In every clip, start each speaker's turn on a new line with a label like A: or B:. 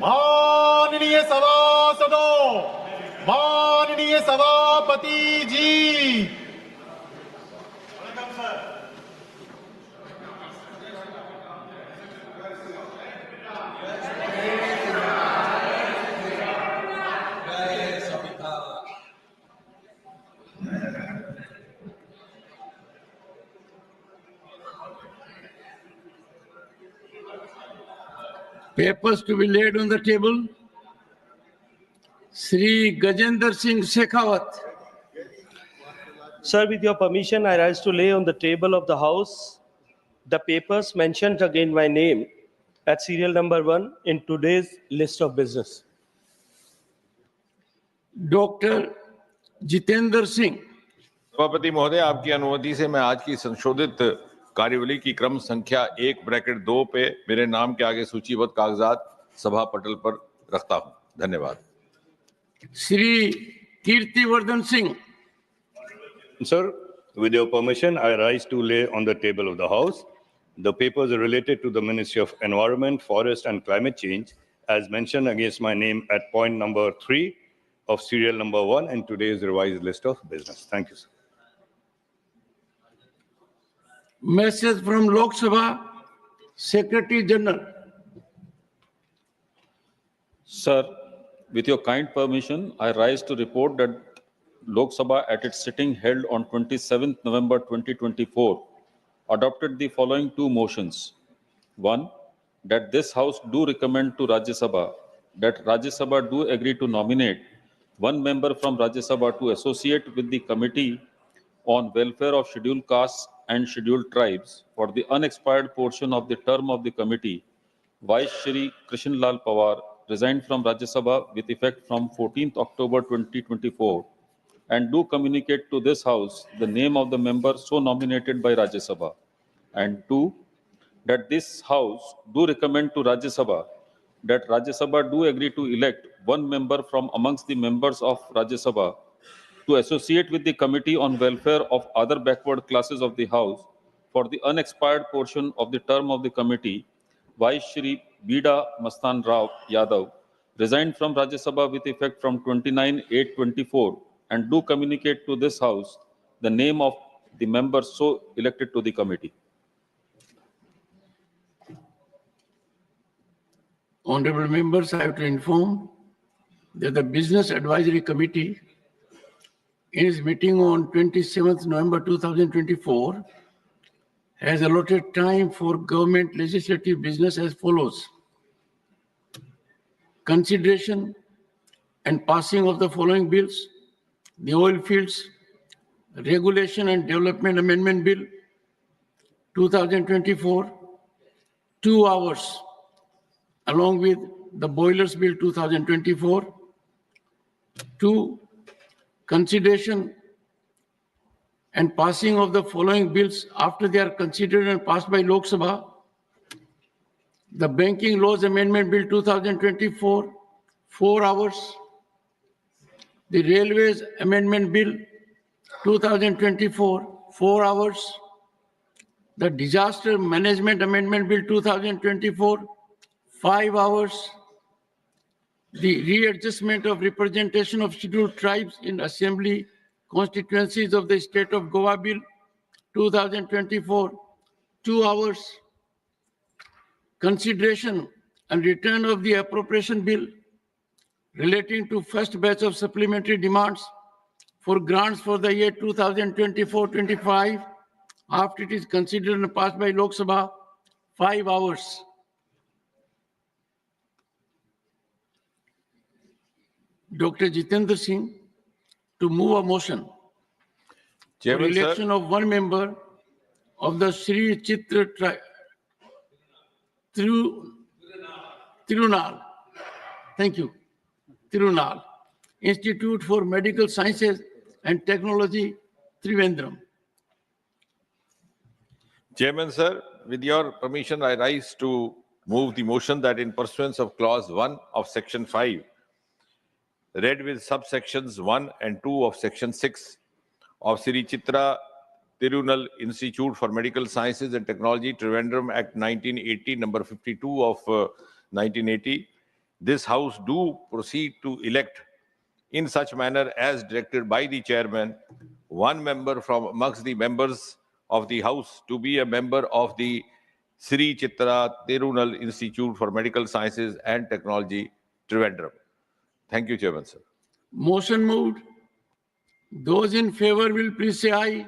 A: माननीय सभासदों, माननीय सभापति जी,
B: Papers to be laid on the table. Sri Gajendra Singh Shekhawat.
C: Sir, with your permission, I rise to lay on the table of the House the papers mentioned again by name at serial number 1 in today's list of business.
B: Dr. Jitendra Singh.
D: सभापति महोदय, आपकी अनुमति से मैं आज की संशोधित कार्यवली की क्रम संख्या 1(2) पे मेरे नाम के आगे सूचीबद्ध कागजात सभा पटल पर रखता हूं। धन्यवाद।
B: Sri Kirtiwardhan Singh.
E: Sir, with your permission, I rise to lay on the table of the House the papers related to the Ministry of Environment, Forest and Climate Change as mentioned against my name at point number 3 of serial number 1 in today's revised list of business. Thank you, sir.
B: Message from Lok Sabha, Secretary General.
F: Sir, with your kind permission, I rise to report that Lok Sabha at its sitting held on 27th November 2024 adopted the following two motions. One, that this House do recommend to Rajya Sabha that Rajya Sabha do agree to nominate one member from Rajya Sabha to associate with the Committee on Welfare of Scheduled Castes and Scheduled Tribes for the unexpired portion of the term of the committee, Vice Shri Krishan Lal Pawar resigned from Rajya Sabha with effect from 14th October 2024 and do communicate to this House the name of the member so nominated by Rajya Sabha. And two, that this House do recommend to Rajya Sabha that Rajya Sabha do agree to elect one member from amongst the members of Rajya Sabha to associate with the Committee on Welfare of Other Backward Classes of the House for the unexpired portion of the term of the committee, Vice Shri Bida Mastan Rao Yadav resigned from Rajya Sabha with effect from 29/8/24 and do communicate to this House the name of the member so elected to the committee.
B: Honorable members, I have to inform that the Business Advisory Committee in its meeting on 27th November 2024 has allotted time for government legislative business as follows. Consideration and passing of the following bills: the Oil Fields Regulation and Development Amendment Bill 2024, 2 hours, along with the Boilers Bill 2024. 2. Consideration and passing of the following bills after they are considered and passed by Lok Sabha: the Banking Laws Amendment Bill 2024, 4 hours; the Railways Amendment Bill 2024, 4 hours; the Disaster Management Amendment Bill 2024, 5 hours; the Readjustment of Representation of Scheduled Tribes in Assembly Constituencies of the State of Goa Bill 2024, 2 hours; consideration and return of the Appropriation Bill relating to first batch of supplementary demands for grants for the year 2024-25 after it is considered and passed by Lok Sabha, 5 hours. Dr. Jitendra Singh to move a motion for
D: Chairman,
B: election of one member of the Sri Chitra Tirunal. Thank you. Tirunal Institute for Medical Sciences and Technology, Trivandrum.
D: Chairman, sir, with your permission, I rise to move the motion that in pursuance of clause 1 of section 5, read with subsections 1 and 2 of section 6 of Sri Chitra Tirunal Institute for Medical Sciences and Technology, Trivandrum Act 1980, number 52 of 1980, this House do proceed to elect in such manner as directed by the chairman, one member from amongst the members of the House to be a member of the Sri Chitra Tirunal Institute for Medical Sciences and Technology, Trivandrum. Thank you, Chairman, sir.
B: Motion moved. Those in favor will please say aye.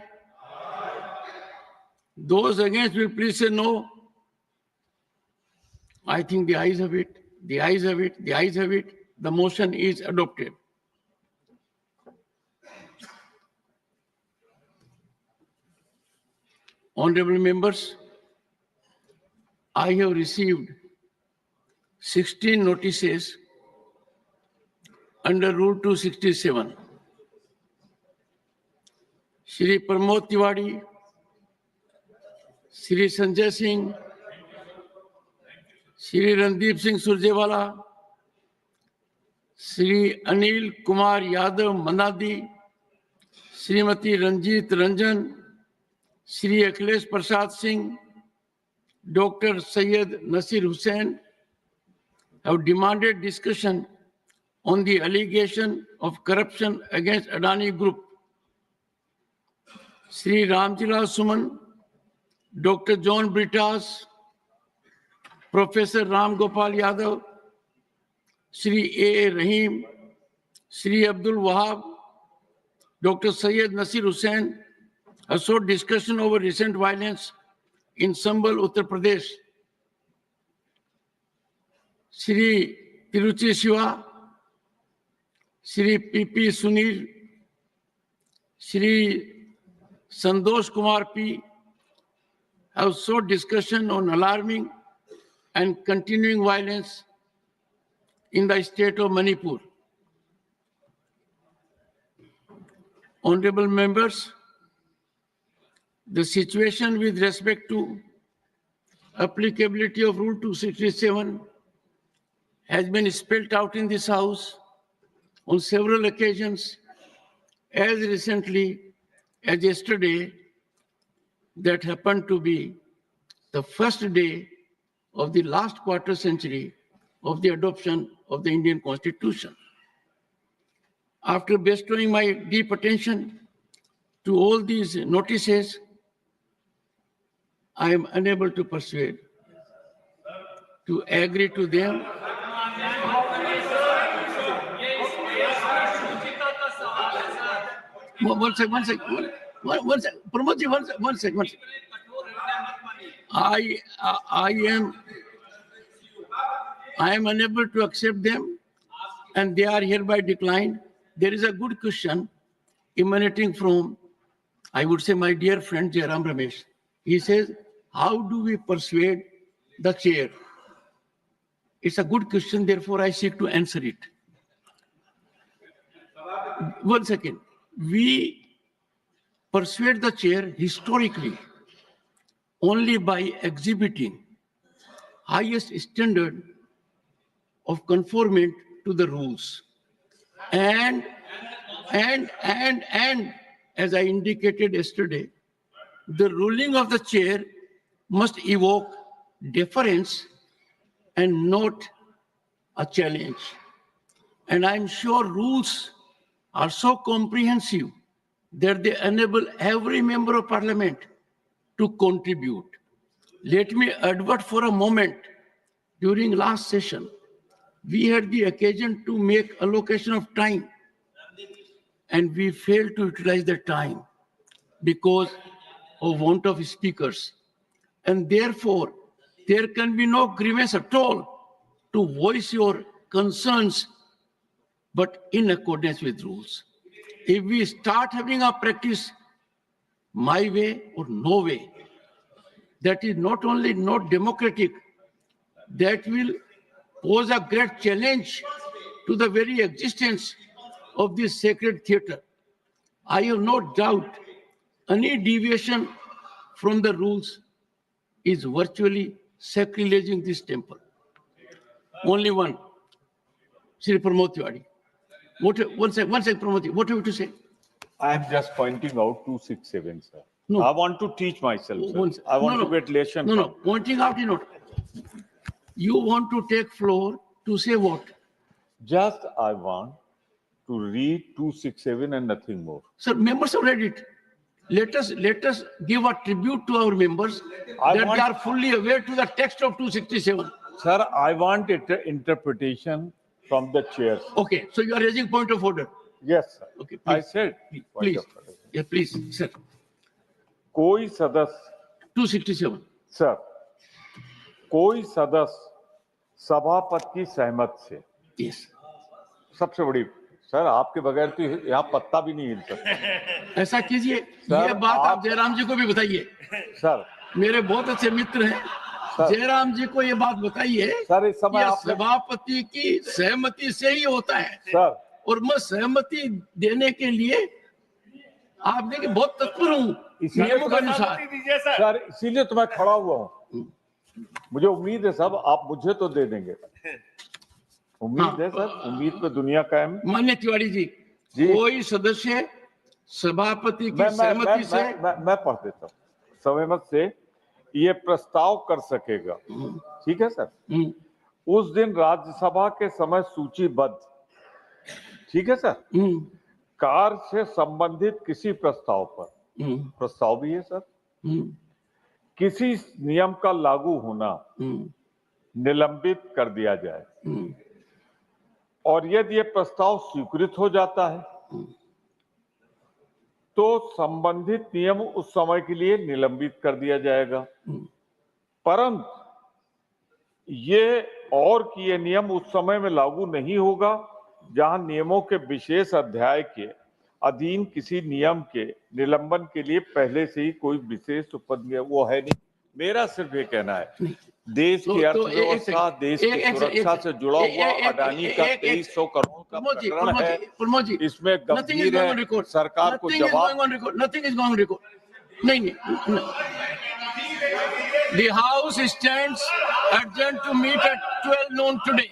B: Those against will please say no. I think the ayes have it. The ayes have it. The ayes have it. The motion is adopted. Honorable members, I have received 16 notices under Rule 267. Shri Pramod Tiwari, Shri Sanjay Singh, Shri Randeep Singh Surjewala, Shri Anil Kumar Yadav Manadi, Srimati Ranjit Ranjan, Shri Akhilesh Prasad Singh, Dr. Syed Nasir Hussain have demanded discussion on the allegation of corruption against Adani Group. Shri Ramjilal Suman, Dr. John Britas, Professor Ram Gopal Yadav, Shri A. Rahim, Shri Abdul Wahab, Dr. Syed Nasir Hussain have sought discussion over recent violence in Sambhal, Uttar Pradesh. Shri Tiruchi Shiva, Shri P.P. Sunil, Shri Sandosh Kumar P. have sought discussion on alarming and continuing violence in the state of Manipur. Honorable members, the situation with respect to applicability of Rule 267 has been spelled out in this House on several occasions, as recently as yesterday, that happened to be the first day of the last quarter century of the adoption of the Indian Constitution. After bestowing my deep attention to all these notices, I am unable to persuade to agree to them. One second. Pramod ji, one second. I am unable to accept them, and they are hereby declined. There is a good question emanating from, I would say, my dear friend Jairam Ramesh. He says, how do we persuade the chair? It's a good question, therefore I seek to answer it. 1 second. We persuade the chair historically only by exhibiting highest standard of conformity to the rules. And as I indicated yesterday, the ruling of the chair must evoke deference and not a challenge. And I'm sure rules are so comprehensive that they enable every member of parliament to contribute. Let me advert for a moment. During last session, we had the occasion to make allocation of time, and we failed to utilize the time because of want of speakers. And therefore, there can be no grievance at all to voice your concerns, but in accordance with rules. If we start having a practice my way or no way, that is not only not democratic, that will pose a great challenge to the very existence of this sacred theatre. I have no doubt any deviation from the rules is virtually sacrileging this temple. Only one. Shri Pramod Tiwari. One second, Pramod. What have you to say?
G: I am just pointing out 267, sir.
B: No.
G: I want to teach myself, sir. I want to get lesson.
B: No, pointing out, you want to take floor to say what?
G: Just I want to read 267 and nothing more.
B: Sir, members have read it. Let us give a tribute to our members
G: I
B: that
G: want-
B: they are fully aware to the text of 267.
G: Sir, I want it interpretation from the chairs.
B: Okay, so you are raising point of order.
G: Yes, sir.
B: Okay,
G: I
B: please.
G: said.
B: Please. Yeah, please, sir.
G: कोई सदस्य
B: 267.
G: Sir कोई सदस्य सभापति की सहमत से
B: Yes.
G: सबसे बड़ी सर आपके बगैर तो यहाँ पत्ता भी नहीं हिल सकता
B: ऐसा कीजिए,
G: सर,
B: ये बात आप
G: आप-
B: जयराम जी को भी बताइए।
G: सर
B: मेरे बहुत अच्छे मित्र हैं,
G: सर।
B: जयराम जी को ये बात बताइए।
G: सर इस समय
B: ये
G: आपने
B: सभापति की सहमति से ही होता है।
G: सर
B: और मैं सहमति देने के लिए आप देखिए बहुत तत्पर हूँ नियमों के अनुसार।
G: सर इसीलिए तो मैं खड़ा हुआ हूँ मुझे उम्मीद है सब आप मुझे तो दे देंगे उम्मीद है सर उम्मीद पे दुनिया कायम
B: मान्य तिवारी जी,
G: जी।
B: कोई सदस्य सभापति की
G: मैं
B: सहमति से
G: मैं पढ़ देता हूँ सहमत से ये प्रस्ताव कर सकेगा ठीक है सर
B: हम्म,
G: उस दिन राज्यसभा के समय सूचीबद्ध ठीक है सर
B: हम्म,
G: कार्य से संबंधित किसी प्रस्ताव पर
B: हम्म,
G: प्रस्ताव भी है सर
B: हम्म,
G: किसी नियम का लागू होना
B: हम्म,
G: निलंबित कर दिया जाए
B: हम्म,
G: और यदि ये प्रस्ताव स्वीकृत हो जाता है तो संबंधित नियम उस समय के लिए निलंबित कर दिया जाएगा परंतु ये और कि ये नियम उस समय में लागू नहीं होगा जहां नियमों के विशेष अध्याय के अधीन किसी नियम के निलंबन के लिए पहले से ही कोई विशेष उपद्रव वो है नहीं मेरा सिर्फ ये कहना है देश की अर्थव्यवस्था देश की सुरक्षा से जुड़ा हुआ अडानी का 2300 करोड़ का प्रकरण है
B: प्रमोद जी,
G: इसमें गंभीर है सरकार को जवाब
B: नथिंग इज गोइंग रिकॉर्ड नहीं The House stands adjourned to meet at 12 noon today.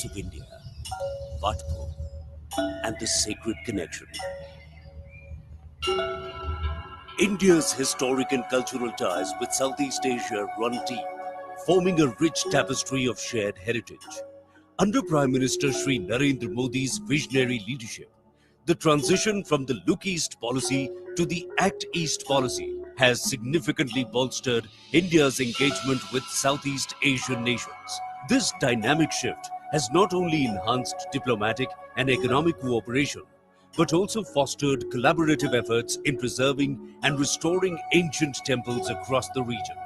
H: voice of India, Vatpo, and the sacred connection. India's historic and cultural ties with Southeast Asia run deep, forming a rich tapestry of shared heritage. Under Prime Minister Shri Narendra Modi's visionary leadership, the transition from the Look East policy to the Act East policy has significantly bolstered India's engagement with Southeast Asian nations. This dynamic shift has not only enhanced diplomatic and economic cooperation, but also fostered collaborative efforts in preserving and restoring ancient temples across the region.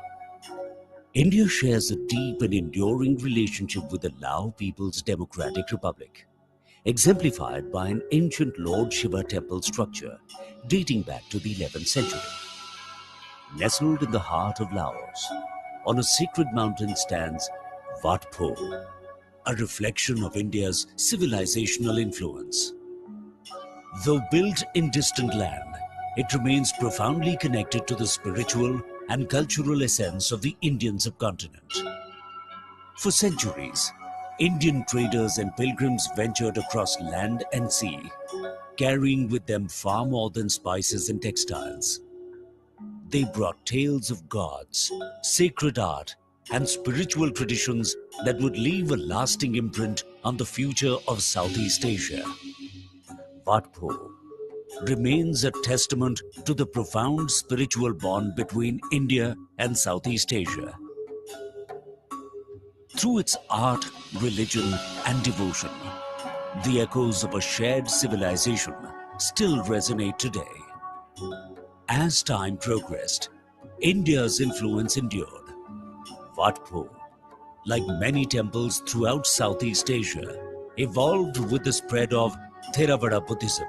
H: India shares a deep and enduring relationship with the Lao People's Democratic Republic, exemplified by an ancient Lord Shiva temple structure dating back to the 11th century. Nestled in the heart of Laos, on a sacred mountain stands Wat Po, a reflection of India's civilizational influence. Though built in distant land, it remains profoundly connected to the spiritual and cultural essence of the Indian subcontinent. For centuries, Indian traders and pilgrims ventured across land and sea, carrying with them far more than spices and textiles. They brought tales of gods, sacred art, and spiritual traditions that would leave a lasting imprint on the future of Southeast Asia. Wat Po remains a testament to the profound spiritual bond between India and Southeast Asia. Through its art, religion, and devotion, the echoes of a shared civilization still resonate today. As time progressed, India's influence endured. Wat Po, like many temples throughout Southeast Asia, evolved with the spread of Theravada Buddhism.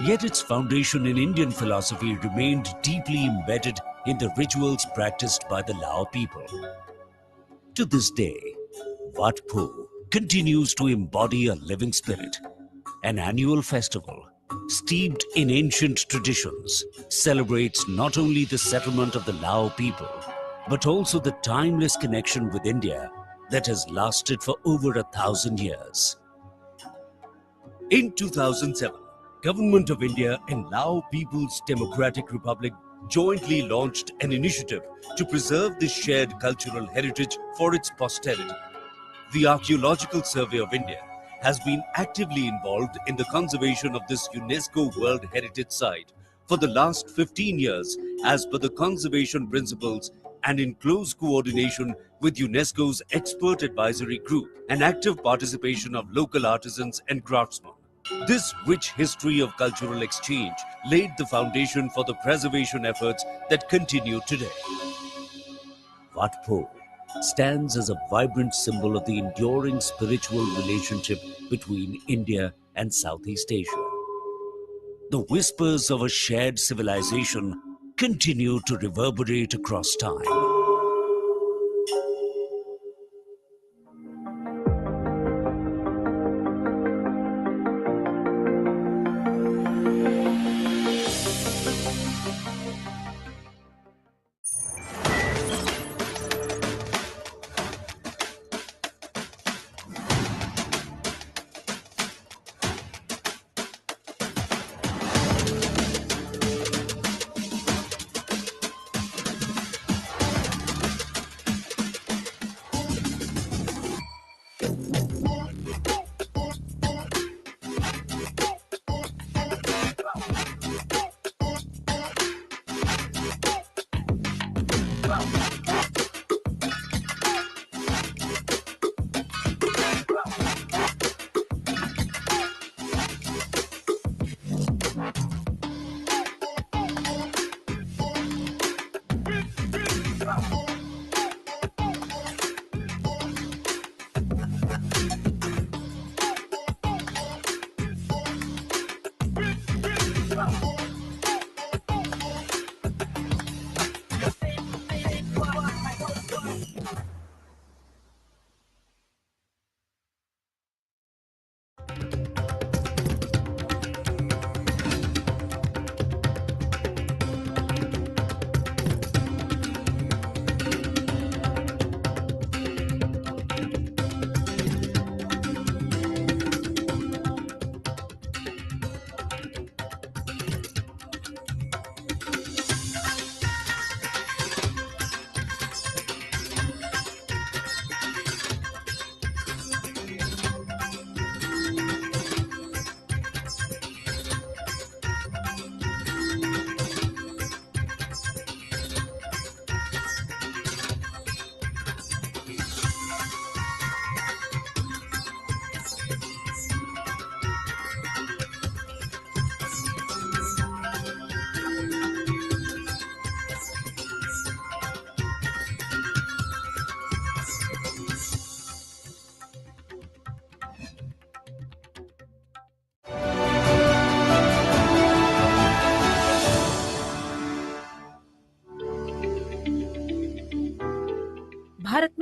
H: Yet its foundation in Indian philosophy remained deeply embedded in the rituals practiced by the Lao people. To this day, Wat Po continues to embody a living spirit. An annual festival, steeped in ancient traditions, celebrates not only the settlement of the Lao people, but also the timeless connection with India that has lasted for over 1,000 years. In 2007, Government of India and Lao People's Democratic Republic jointly launched an initiative to preserve this shared cultural heritage for its posterity. The Archaeological Survey of India has been actively involved in the conservation of this UNESCO World Heritage Site for the last 15 years as per the conservation principles and in close coordination with UNESCO's expert advisory group and active participation of local artisans and craftsmen. This rich history of cultural exchange laid the foundation for the preservation efforts that continue today. Wat Po stands as a vibrant symbol of the enduring spiritual relationship between India and Southeast Asia. The whispers of a shared civilization continue to reverberate across time.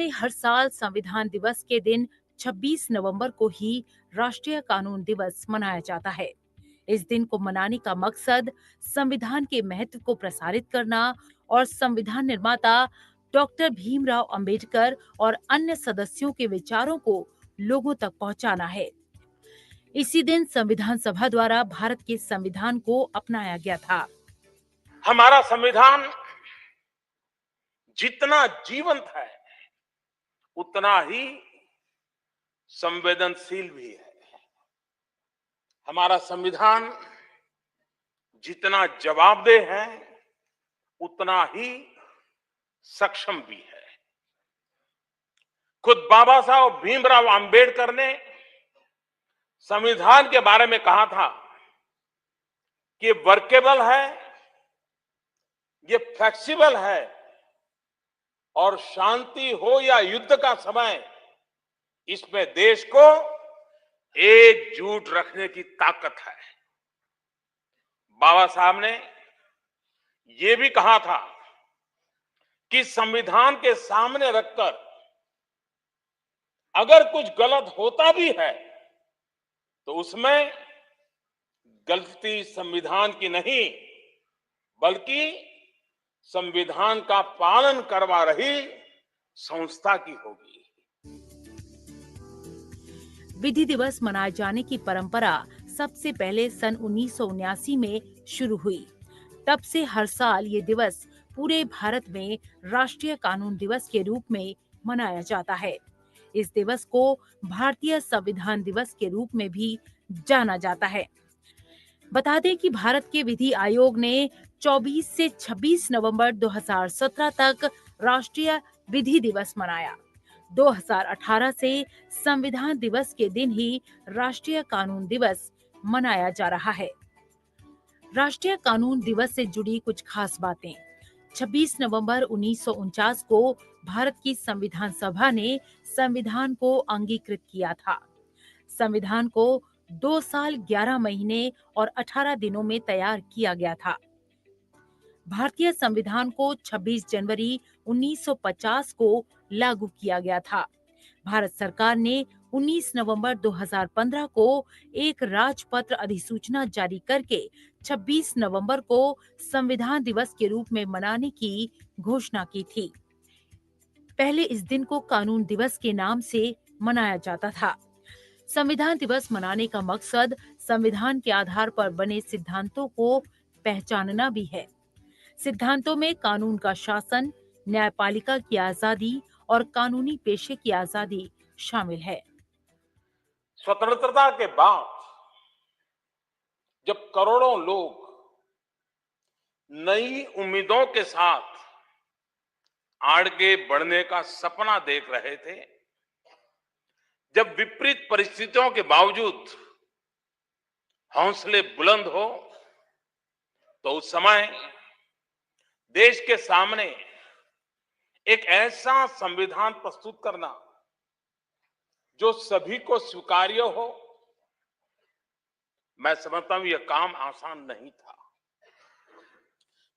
I: में हर साल संविधान दिवस के दिन 26 नवंबर को ही राष्ट्रीय कानून दिवस मनाया जाता है। इस दिन को मनाने का मकसद संविधान के महत्व को प्रसारित करना और संविधान निर्माता डॉक्टर भीमराव अंबेडकर और अन्य सदस्यों के विचारों को लोगों तक पहुंचाना है। इसी दिन संविधान सभा द्वारा भारत के संविधान को अपनाया गया था।
J: हमारा संविधान जितना जीवंत है उतना ही संवेदनशील भी है। हमारा संविधान जितना जवाबदेह है उतना ही सक्षम भी है। खुद बाबा साहब भीमराव अंबेडकर ने संविधान के बारे में कहा था कि ये वर्केबल है, ये फ्लेक्सिबल है और शांति हो या युद्ध का समय इसमें देश को एकजुट रखने की ताकत है। बाबा साहब ने ये भी कहा था कि संविधान के सामने रखकर अगर कुछ गलत होता भी है तो उसमें गलती संविधान की नहीं बल्कि संविधान का पालन करवा रही संस्था की होगी।
I: विधि दिवस मनाए जाने की परंपरा सबसे पहले सन 1979 में शुरू हुई। तब से हर साल ये दिवस पूरे भारत में राष्ट्रीय कानून दिवस के रूप में मनाया जाता है। इस दिवस को भारतीय संविधान दिवस के रूप में भी जाना जाता है। बता दें कि भारत के विधि आयोग ने 24 से 26 नवंबर 2017 तक राष्ट्रीय विधि दिवस मनाया। 2018 से संविधान दिवस के दिन ही राष्ट्रीय कानून दिवस मनाया जा रहा है। राष्ट्रीय कानून दिवस से जुड़ी कुछ खास बातें। 26 नवंबर 1949 को भारत की संविधान सभा ने संविधान को अंगीकृत किया था। संविधान को 2 साल 11 महीने और 18 दिनों में तैयार किया गया था। भारतीय संविधान को 26 जनवरी 1950 को लागू किया गया था। भारत सरकार ने 19 नवंबर 2015 को एक राजपत्र अधिसूचना जारी करके 26 नवंबर को संविधान दिवस के रूप में मनाने की घोषणा की थी। पहले इस दिन को कानून दिवस के नाम से मनाया जाता था। संविधान दिवस मनाने का मकसद संविधान के आधार पर बने सिद्धांतों को पहचानना भी है। सिद्धांतों में कानून का शासन, न्यायपालिका की आजादी और कानूनी पेशे की आजादी शामिल है।
J: स्वतंत्रता के बाद जब करोड़ों लोग नई उम्मीदों के साथ आगे बढ़ने का सपना देख रहे थे, जब विपरीत परिस्थितियों के बावजूद हौसले बुलंद हो, तो उस समय देश के सामने एक ऐसा संविधान प्रस्तुत करना जो सभी को स्वीकार्य हो, मैं समझता हूं यह काम आसान नहीं था।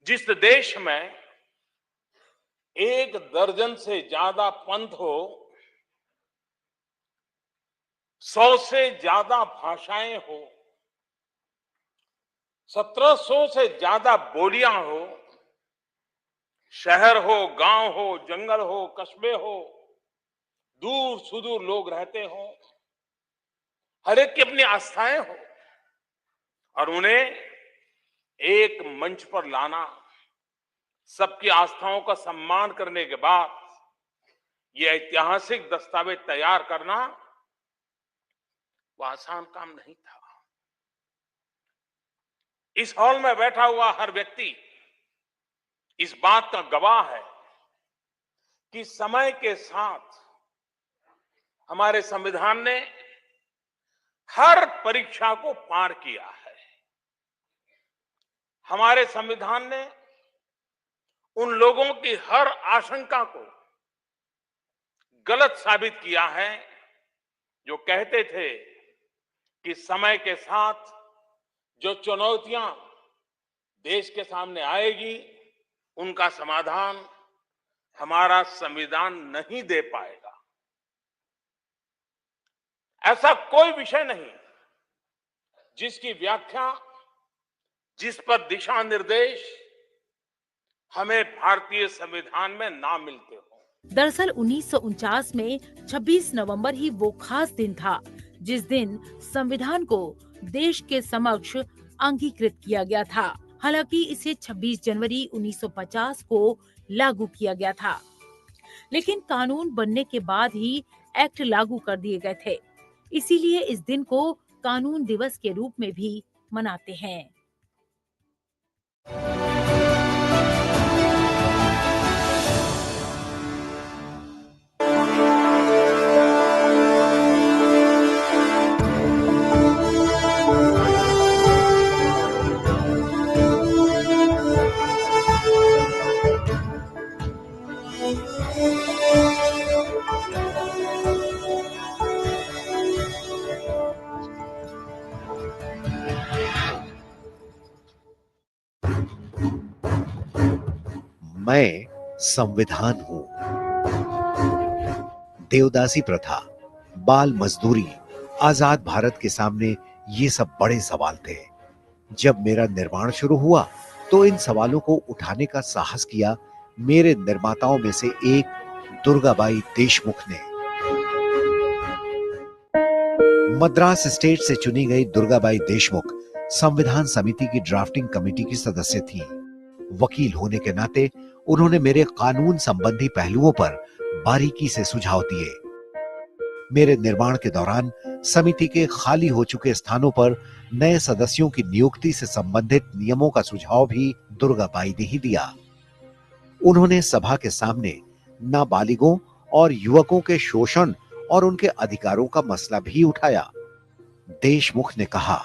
J: जिस देश में 1 दर्जन से ज्यादा पंथ हो, 100 से ज्यादा भाषाएं हो, 1700 से ज्यादा बोलियां हो, शहर हो, गांव हो, जंगल हो, कस्बे हो, दूर सुदूर लोग रहते हो, हर एक की अपनी आस्थाएं हो और उन्हें एक मंच पर लाना, सबकी आस्थाओं का सम्मान करने के बाद यह ऐतिहासिक दस्तावेज तैयार करना वो आसान काम नहीं था। इस हॉल में बैठा हुआ हर व्यक्ति इस बात का गवाह है कि समय के साथ हमारे संविधान ने हर परीक्षा को पार किया है। हमारे संविधान ने उन लोगों की हर आशंका को गलत साबित किया है जो कहते थे कि समय के साथ जो चुनौतियां देश के सामने आएगी उनका समाधान हमारा संविधान नहीं दे पाएगा। ऐसा कोई विषय नहीं जिसकी व्याख्या, जिस पर दिशा निर्देश हमें भारतीय संविधान में ना मिलते हो।
I: दरअसल 1949 में 26 नवंबर ही वो खास दिन था जिस दिन संविधान को देश के समक्ष अंगीकृत किया गया था। हालांकि इसे 26 जनवरी 1950 को लागू किया गया था, लेकिन कानून बनने के बाद ही एक्ट लागू कर दिए गए थे। इसीलिए इस दिन को कानून दिवस के रूप में भी मनाते हैं।
K: मैं संविधान हूं। देवदासी प्रथा, बाल मजदूरी, आजाद भारत के सामने ये सब बड़े सवाल थे। जब मेरा निर्माण शुरू हुआ तो इन सवालों को उठाने का साहस किया मेरे निर्माताओं में से एक दुर्गाबाई देशमुख ने। मद्रास स्टेट से चुनी गई दुर्गाबाई देशमुख संविधान समिति की ड्राफ्टिंग कमेटी की सदस्य थीं। वकील होने के नाते उन्होंने मेरे कानून संबंधी पहलुओं पर बारीकी से सुझाव दिए। मेरे निर्माण के दौरान समिति के खाली हो चुके स्थानों पर नए सदस्यों की नियुक्ति से संबंधित नियमों का सुझाव भी दुर्गाबाई ने ही दिया। उन्होंने सभा के सामने नाबालिगों और युवकों के शोषण और उनके अधिकारों का मसला भी उठाया। देशमुख ने कहा,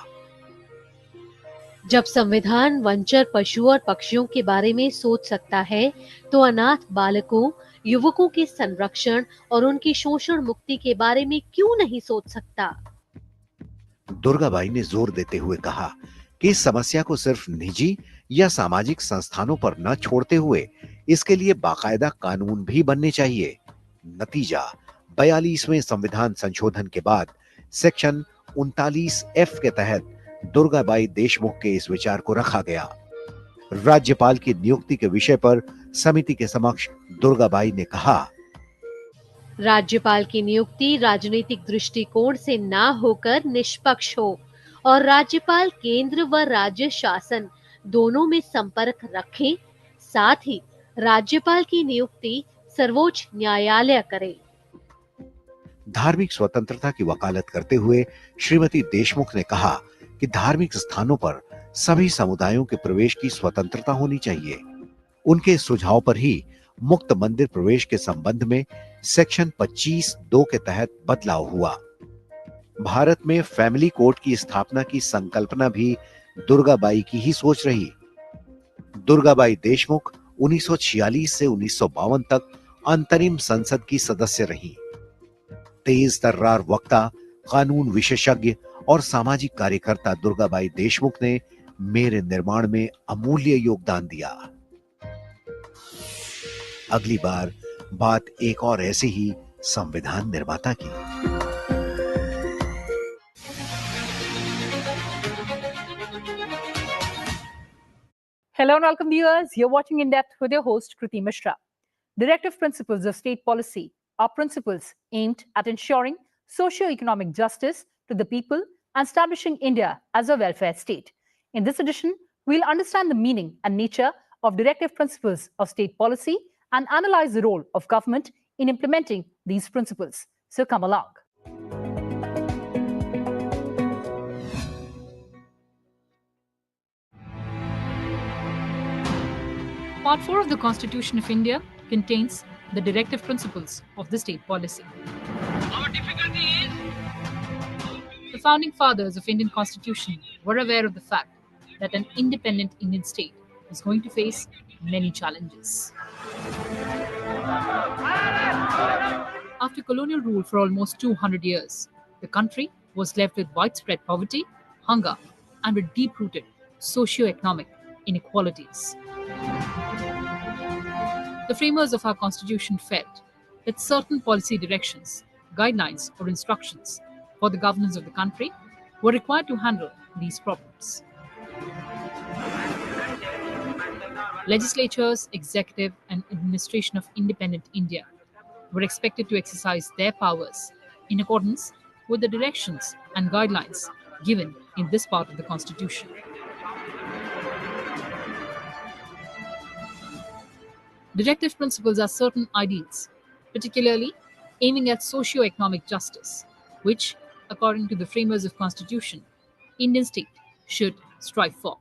L: जब संविधान वंचर पशु और पक्षियों के बारे में सोच सकता है तो अनाथ बालकों, युवकों के संरक्षण और उनकी शोषण मुक्ति के बारे में क्यों नहीं सोच सकता?
K: दुर्गाबाई ने जोर देते हुए कहा कि इस समस्या को सिर्फ निजी या सामाजिक संस्थानों पर न छोड़ते हुए इसके लिए बाकायदा कानून भी बनने चाहिए। नतीजा 42वें संविधान संशोधन के बाद सेक्शन 39F के तहत दुर्गाबाई देशमुख के इस विचार को रखा गया। राज्यपाल की नियुक्ति के विषय पर समिति के समक्ष दुर्गाबाई ने कहा,
L: राज्यपाल की नियुक्ति राजनीतिक दृष्टिकोण से ना होकर निष्पक्ष हो और राज्यपाल केंद्र व राज्य शासन दोनों में संपर्क रखें। साथ ही राज्यपाल की नियुक्ति सर्वोच्च न्यायालय करे।
K: धार्मिक स्वतंत्रता की वकालत करते हुए श्रीमती देशमुख ने कहा कि धार्मिक स्थानों पर सभी समुदायों के प्रवेश की स्वतंत्रता होनी चाहिए। उनके सुझाव पर ही मुक्त मंदिर प्रवेश के संबंध में सेक्शन 25(2) के तहत बदलाव हुआ। भारत में फैमिली कोर्ट की स्थापना की संकल्पना भी दुर्गाबाई की ही सोच रही। दुर्गाबाई देशमुख 1946 से 1952 तक अंतरिम संसद की सदस्य रही। तेज तर्रार वक्ता, कानून विशेषज्ञ और सामाजिक कार्यकर्ता दुर्गाबाई देशमुख ने मेरे निर्माण में अमूल्य योगदान दिया। अगली बार बात एक और ऐसे ही संविधान निर्माता की।
M: Hello and welcome viewers. You're watching In Depth with your host Kriti Mishra. Directive principles of state policy are principles aimed at ensuring socio-economic justice to the people and establishing India as a welfare state. In this edition, we'll understand the meaning and nature of directive principles of state policy and analyze the role of government in implementing these principles. So come along. Part 4 of the Constitution of India contains the directive principles of the state policy. Our difficulty is the founding fathers of Indian Constitution were aware of the fact that an independent Indian state is going to face many challenges. After colonial rule for almost 200 years, the country was left with widespread poverty, hunger, and with deep-rooted socio-economic inequalities. the framers of our constitution felt that certain policy directions, guidelines, or instructions for the governance of the country were required to handle these problems. Legislatures, executive, and administration of independent India were expected to exercise their powers in accordance with the directions and guidelines given in this part of the Constitution. Directive principles are certain ideals, particularly aiming at socio-economic justice, which, according to the framers of Constitution, Indian state should strive for.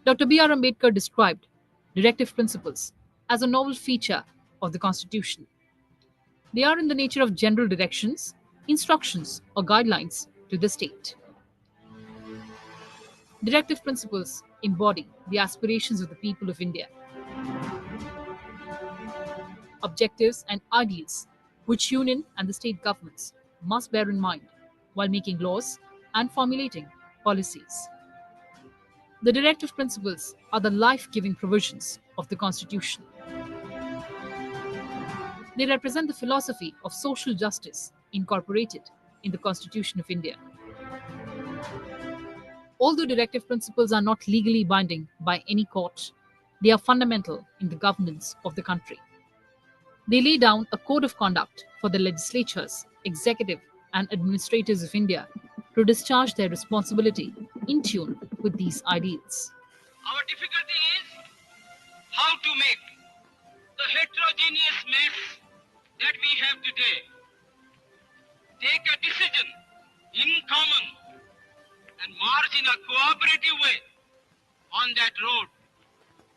M: Dr. B.R. Ambedkar described directive principles as a novel feature of the Constitution. They are in the nature of general directions, instructions, or guidelines to the state. Directive principles embody the aspirations of the people of India, objectives and ideals which union and the state governments must bear in mind while making laws and formulating policies. The directive principles are the life-giving provisions of the Constitution. They represent the philosophy of social justice incorporated in the Constitution of India. Although directive principles are not legally binding by any court, they are fundamental in the governance of the country. They lay down a code of conduct for the legislatures, executive, and administrators of India to discharge their responsibility in tune with these ideals.
N: Our difficulty is how to make the heterogeneous mess that we have today take a decision in common and march in a cooperative way on that road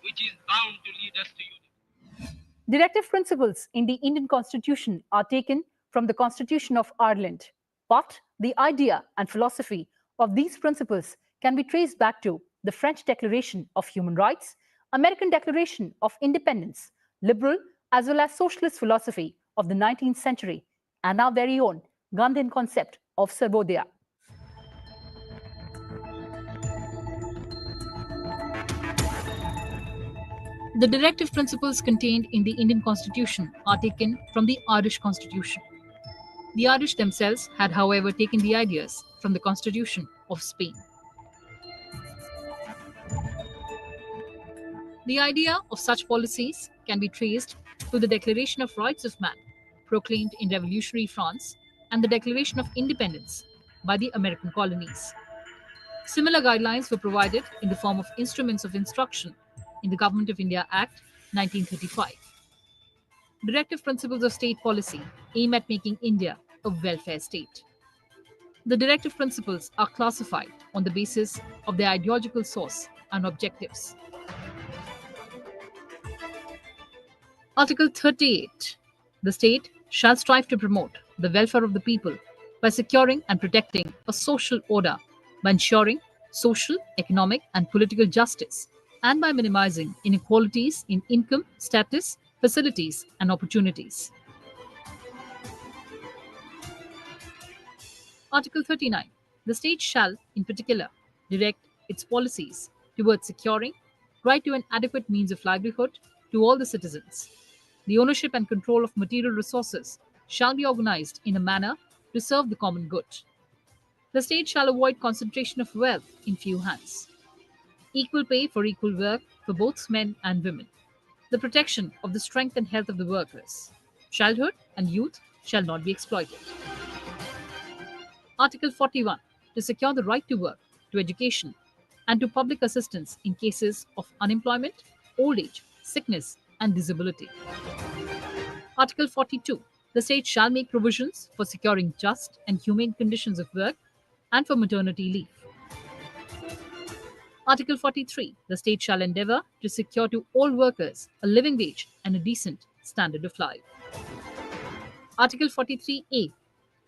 N: which is bound to lead us to unity.
M: Directive principles in the Indian Constitution are taken from the Constitution of Ireland, but the idea and philosophy of these principles can be traced back to the French Declaration of Human Rights, American Declaration of Independence, liberal as well as socialist philosophy of the 19th century, and our very own Gandhian concept of Sarvodaya. The directive principles contained in the Indian Constitution are taken from the Irish Constitution. The Irish themselves had, however, taken the ideas from the Constitution of Spain. The idea of such policies can be traced to the Declaration of Rights of Man, proclaimed in revolutionary France, and the Declaration of Independence by the American colonies. Similar guidelines were provided in the form of instruments of instruction in the Government of India Act 1935. Directive principles of state policy aim at making India a welfare state. The directive principles are classified on the basis of their ideological source and objectives. Article 38. The state shall strive to promote the welfare of the people by securing and protecting a social order, by ensuring social, economic, and political justice, and by minimizing inequalities in income, status, facilities, and opportunities. Article 39. The state shall, in particular, direct its policies towards securing right to an adequate means of livelihood to all the citizens. The ownership and control of material resources shall be organized in a manner to serve the common good. The state shall avoid concentration of wealth in few hands. Equal pay for equal work for both men and women. The protection of the strength and health of the workers. Childhood and youth shall not be exploited. Article 41. To secure the right to work, to education, and to public assistance in cases of unemployment, old age, sickness, and disability. Article 42. The state shall make provisions for securing just and humane conditions of work and for maternity leave. Article 43. The state shall endeavour to secure to all workers a living wage and a decent standard of life. Article 43A.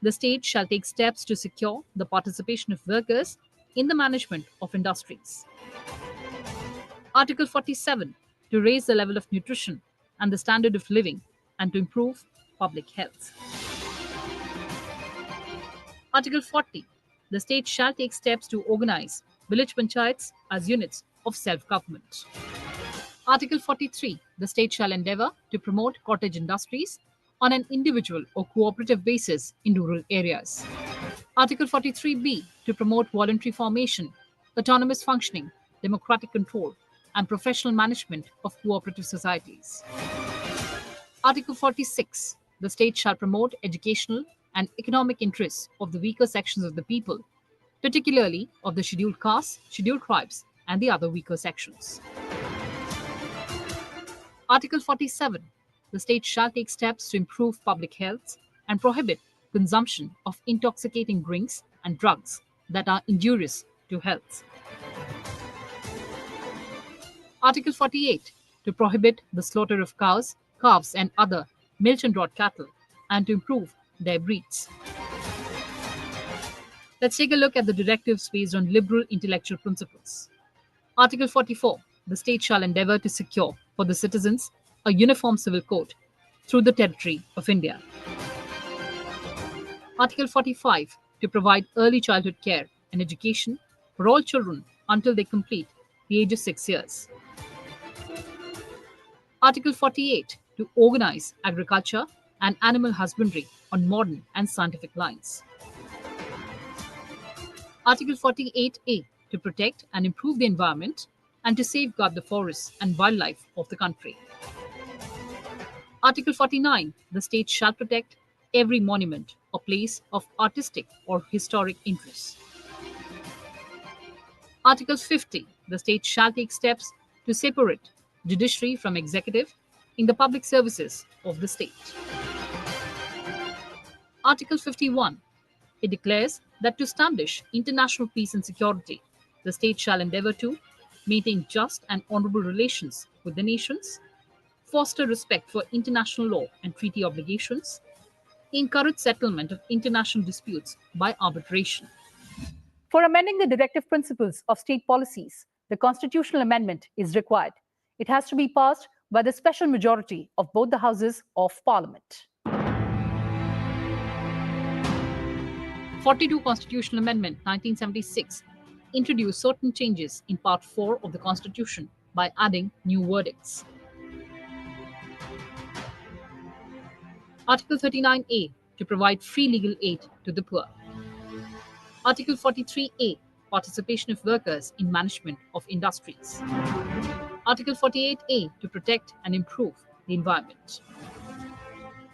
M: The state shall take steps to secure the participation of workers in the management of industries. Article 47. To raise the level of nutrition and the standard of living and to improve public health. Article 40. The state shall take steps to organize village panchayats as units of self-government. Article 43. The state shall endeavour to promote cottage industries on an individual or cooperative basis in rural areas. Article 43b. To promote voluntary formation, autonomous functioning, democratic control, and professional management of cooperative societies. Article 46. The state shall promote educational and economic interests of the weaker sections of the people, particularly of the scheduled castes, scheduled tribes, and the other weaker sections. Article 47. The state shall take steps to improve public health and prohibit consumption of intoxicating drinks and drugs that are injurious to health. Article 48. To prohibit the slaughter of cows, calves, and other milch and draught cattle, and to improve their breeds. Let's take a look at the directives based on liberal intellectual principles. Article 44. The state shall endeavour to secure for the citizens a uniform civil code through the territory of India. Article 45. To provide early childhood care and education for all children until they complete the age of 6 years. Article 48. To organize agriculture and animal husbandry on modern and scientific lines. Article 48A. To protect and improve the environment and to safeguard the forests and wildlife of the country. Article 49. The state shall protect every monument or place of artistic or historic interest. Article 50. The state shall take steps to separate judiciary from executive in the public services of the state. Article 51. It declares that to establish international peace and security, the state shall endeavour to maintain just and honourable relations with the nations, foster respect for international law and treaty obligations, encourage settlement of international disputes by arbitration. For amending the directive principles of state policies, the constitutional amendment is required. It has to be passed by the special majority of both the houses of Parliament. 42 Constitutional Amendment 1976 introduced certain changes in Part 4 of the Constitution by adding new verdicts. Article 39A. To provide free legal aid to the poor. Article 43A. Participation of workers in management of industries. Article 48A. To protect and improve the environment.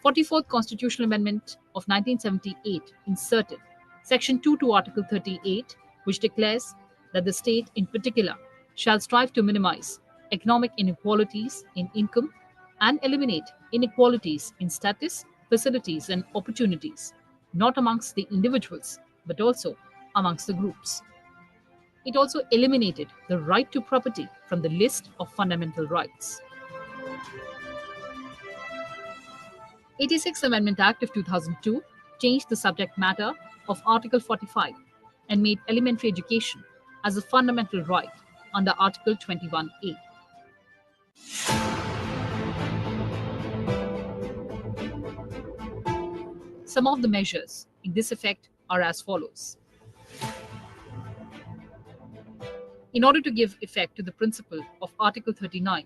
M: 44th Constitutional Amendment of 1978 inserted Section 2 to Article 38, which declares that the state in particular shall strive to minimize economic inequalities in income and eliminate inequalities in status, facilities, and opportunities, not amongst the individuals, but also amongst the groups. It also eliminated the right to property from the list of fundamental rights. 86th Amendment Act of 2002 changed the subject matter of Article 45 and made elementary education as a fundamental right under Article 21A. Some of the measures in this effect are as follows. In order to give effect to the principle of Article 39,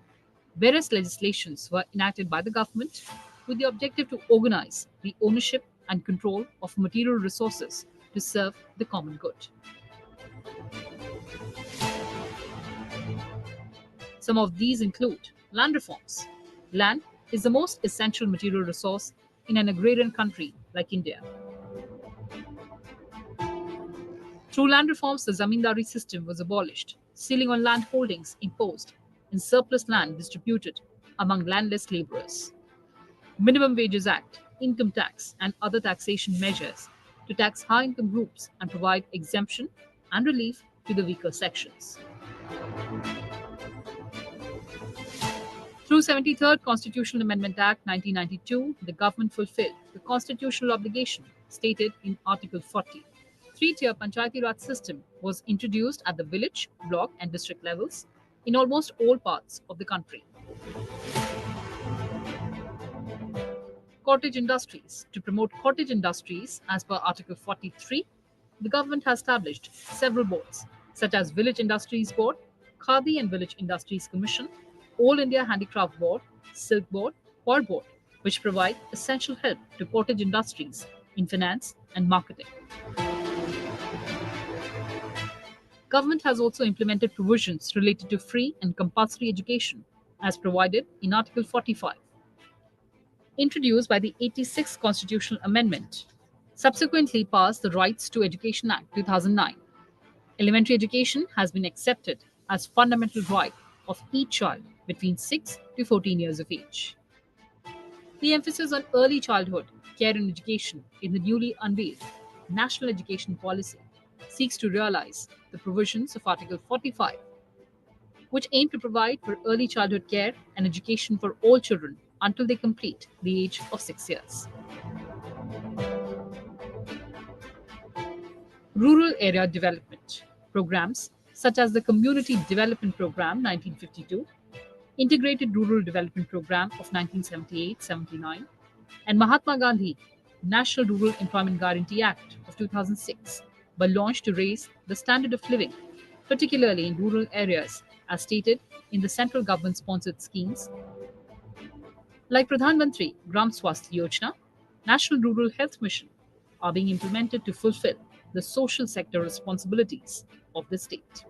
M: various legislations were enacted by the government with the objective to organize the ownership and control of material resources to serve the common good. Some of these include land reforms. Land is the most essential material resource in an agrarian country like India. Through land reforms, the zamindari system was abolished, ceiling on land holdings imposed, and surplus land distributed among landless laborers. Minimum Wages Act, income tax, and other taxation measures to tax high-income groups and provide exemption and relief to the weaker sections. Through 73rd Constitutional Amendment Act 1992, the government fulfilled the constitutional obligation stated in Article 40. Three-tier Panchayati Raj system was introduced at the village, block, and district levels in almost all parts of the country. Cottage industries. To promote cottage industries, as per Article 43, the government has established several boards, such as Village Industries Board, Khadi and Village Industries Commission, All India Handicraft Board, Silk Board, Core Board, which provide essential help to cottage industries in finance and marketing. Government has also implemented provisions related to free and compulsory education as provided in Article 45, introduced by the 86th Constitutional Amendment, subsequently passed the Rights to Education Act 2009. Elementary education has been accepted as fundamental right of each child between 6 to 14 years of age. The emphasis on early childhood care and education in the newly unveiled National Education Policy seeks to realize the provisions of Article 45, which aim to provide for early childhood care and education for all children until they complete the age of 6 years. Rural area development programs such as the Community Development Program 1952, Integrated Rural Development Program of 1978-79, and Mahatma Gandhi National Rural Employment Guarantee Act of 2006 were launched to raise the standard of living, particularly in rural areas, as stated in the central government-sponsored schemes like Pradhan Mantri Gram Swasthya Yojana, National Rural Health Mission are being implemented to fulfill the social sector responsibilities of the state.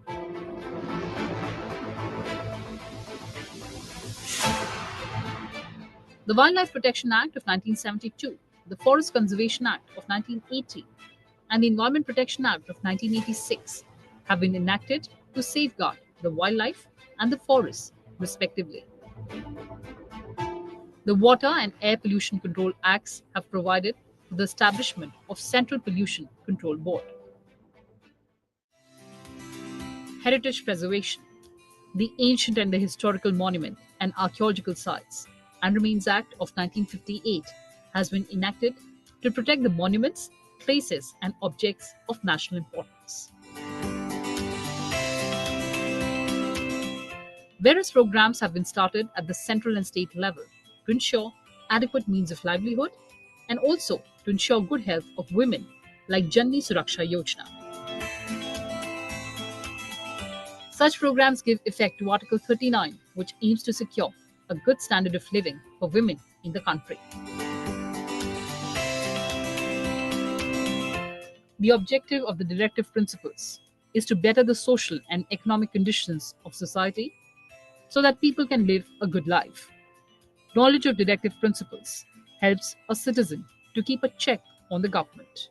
M: The Wildlife Protection Act of 1972, the Forest Conservation Act of 1980, and the Environment Protection Act of 1986 have been enacted to safeguard the wildlife and the forests, respectively. The Water and Air Pollution Control Acts have provided for the establishment of Central Pollution Control Board. Heritage preservation. The Ancient and the Historical Monument and Archaeological Sites and Remains Act of 1958 has been enacted to protect the monuments, places, and objects of national importance. Various programs have been started at the central and state level to ensure adequate means of livelihood and also to ensure good health of women, like Janni Suraksha Yojana. Such programs give effect to Article 39, which aims to secure a good standard of living for women in the country. The objective of the directive principles is to better the social and economic conditions of society so that people can live a good life. Knowledge of directive principles helps a citizen to keep a check on the government.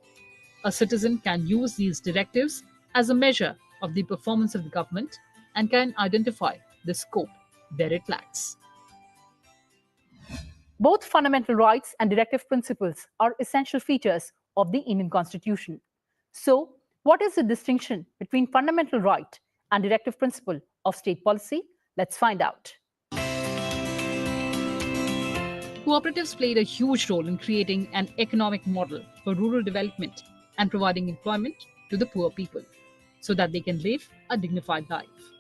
M: A citizen can use these directives as a measure of the performance of the government and can identify the scope where it lacks. Both fundamental rights and directive principles are essential features of the Indian Constitution. So, what is the distinction between fundamental right and directive principle of state policy? Let's find out. Cooperatives played a huge role in creating an economic model for rural development and providing employment to the poor people so that they can live a dignified life.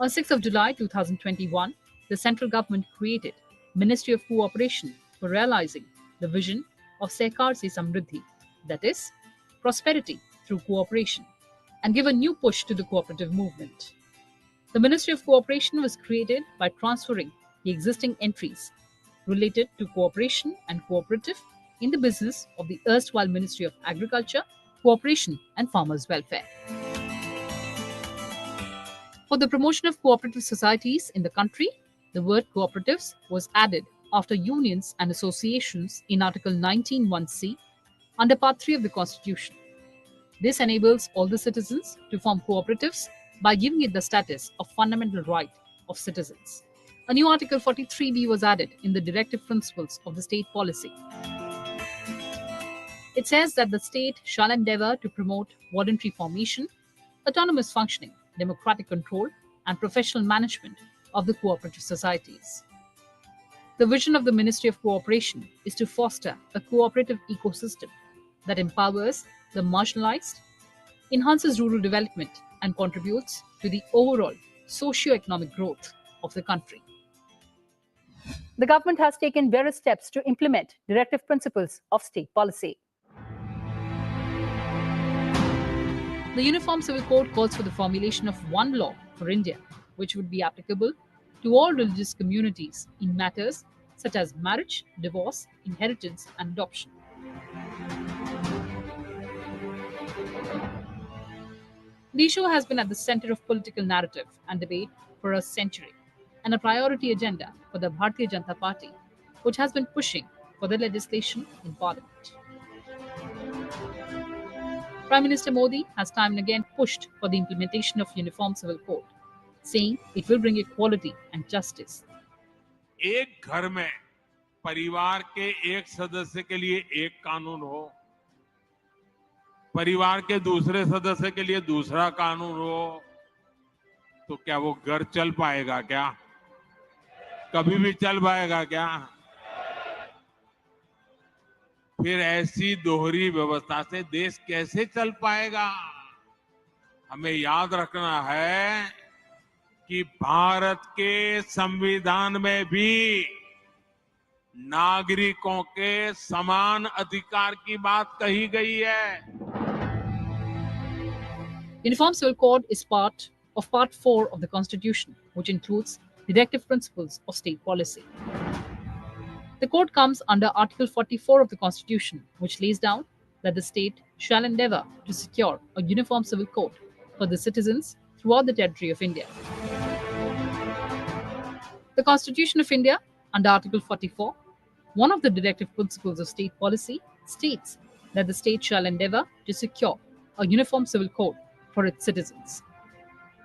M: On 6th of July 2021, the central government created Ministry of Cooperation for realizing the vision of Sehkar Se Samriddhi, that is, prosperity through cooperation, and give a new push to the cooperative movement. The Ministry of Cooperation was created by transferring the existing entries related to cooperation and cooperative in the business of the erstwhile Ministry of Agriculture, Cooperation and Farmers' Welfare. For the promotion of cooperative societies in the country, the word cooperatives was added after unions and associations in Article 19(1)(c) under Part 3 of the Constitution. This enables all the citizens to form cooperatives by giving it the status of fundamental right of citizens. A new Article 43B was added in the directive principles of the state policy. It says that the state shall endeavor to promote voluntary formation, autonomous functioning, democratic control, and professional management of the cooperative societies. The vision of the Ministry of Cooperation is to foster a cooperative ecosystem that empowers the marginalized, enhances rural development, and contributes to the overall socio-economic growth of the country. The government has taken various steps to implement directive principles of state policy. The Uniform Civil Code calls for the formulation of one law for India, which would be applicable to all religious communities in matters such as marriage, divorce, inheritance, and adoption. The issue has been at the center of political narrative and debate for a century, and a priority agenda for the Bharatiya Janata Party, which has been pushing for the legislation in Parliament. Prime Minister Modi has time and again pushed for the implementation of Uniform Civil Code, saying it will bring equality and justice.
J: एक घर में परिवार के एक सदस्य के लिए एक कानून हो, परिवार के दूसरे सदस्य के लिए दूसरा कानून हो, तो क्या वो घर चल पाएगा क्या? कभी भी चल पाएगा क्या? फिर ऐसी दोहरी व्यवस्था से देश कैसे चल पाएगा? हमें याद रखना है कि भारत के संविधान में भी नागरिकों के समान अधिकार की बात कही गई है.
M: Uniform Civil Code is part of Part 4 of the Constitution, which includes directive principles of state policy. The code comes under Article 44 of the Constitution, which lays down that the state shall endeavour to secure a uniform civil code for the citizens throughout the territory of India. The Constitution of India, under Article 44, one of the directive principles of state policy, states that the state shall endeavour to secure a uniform civil code for its citizens.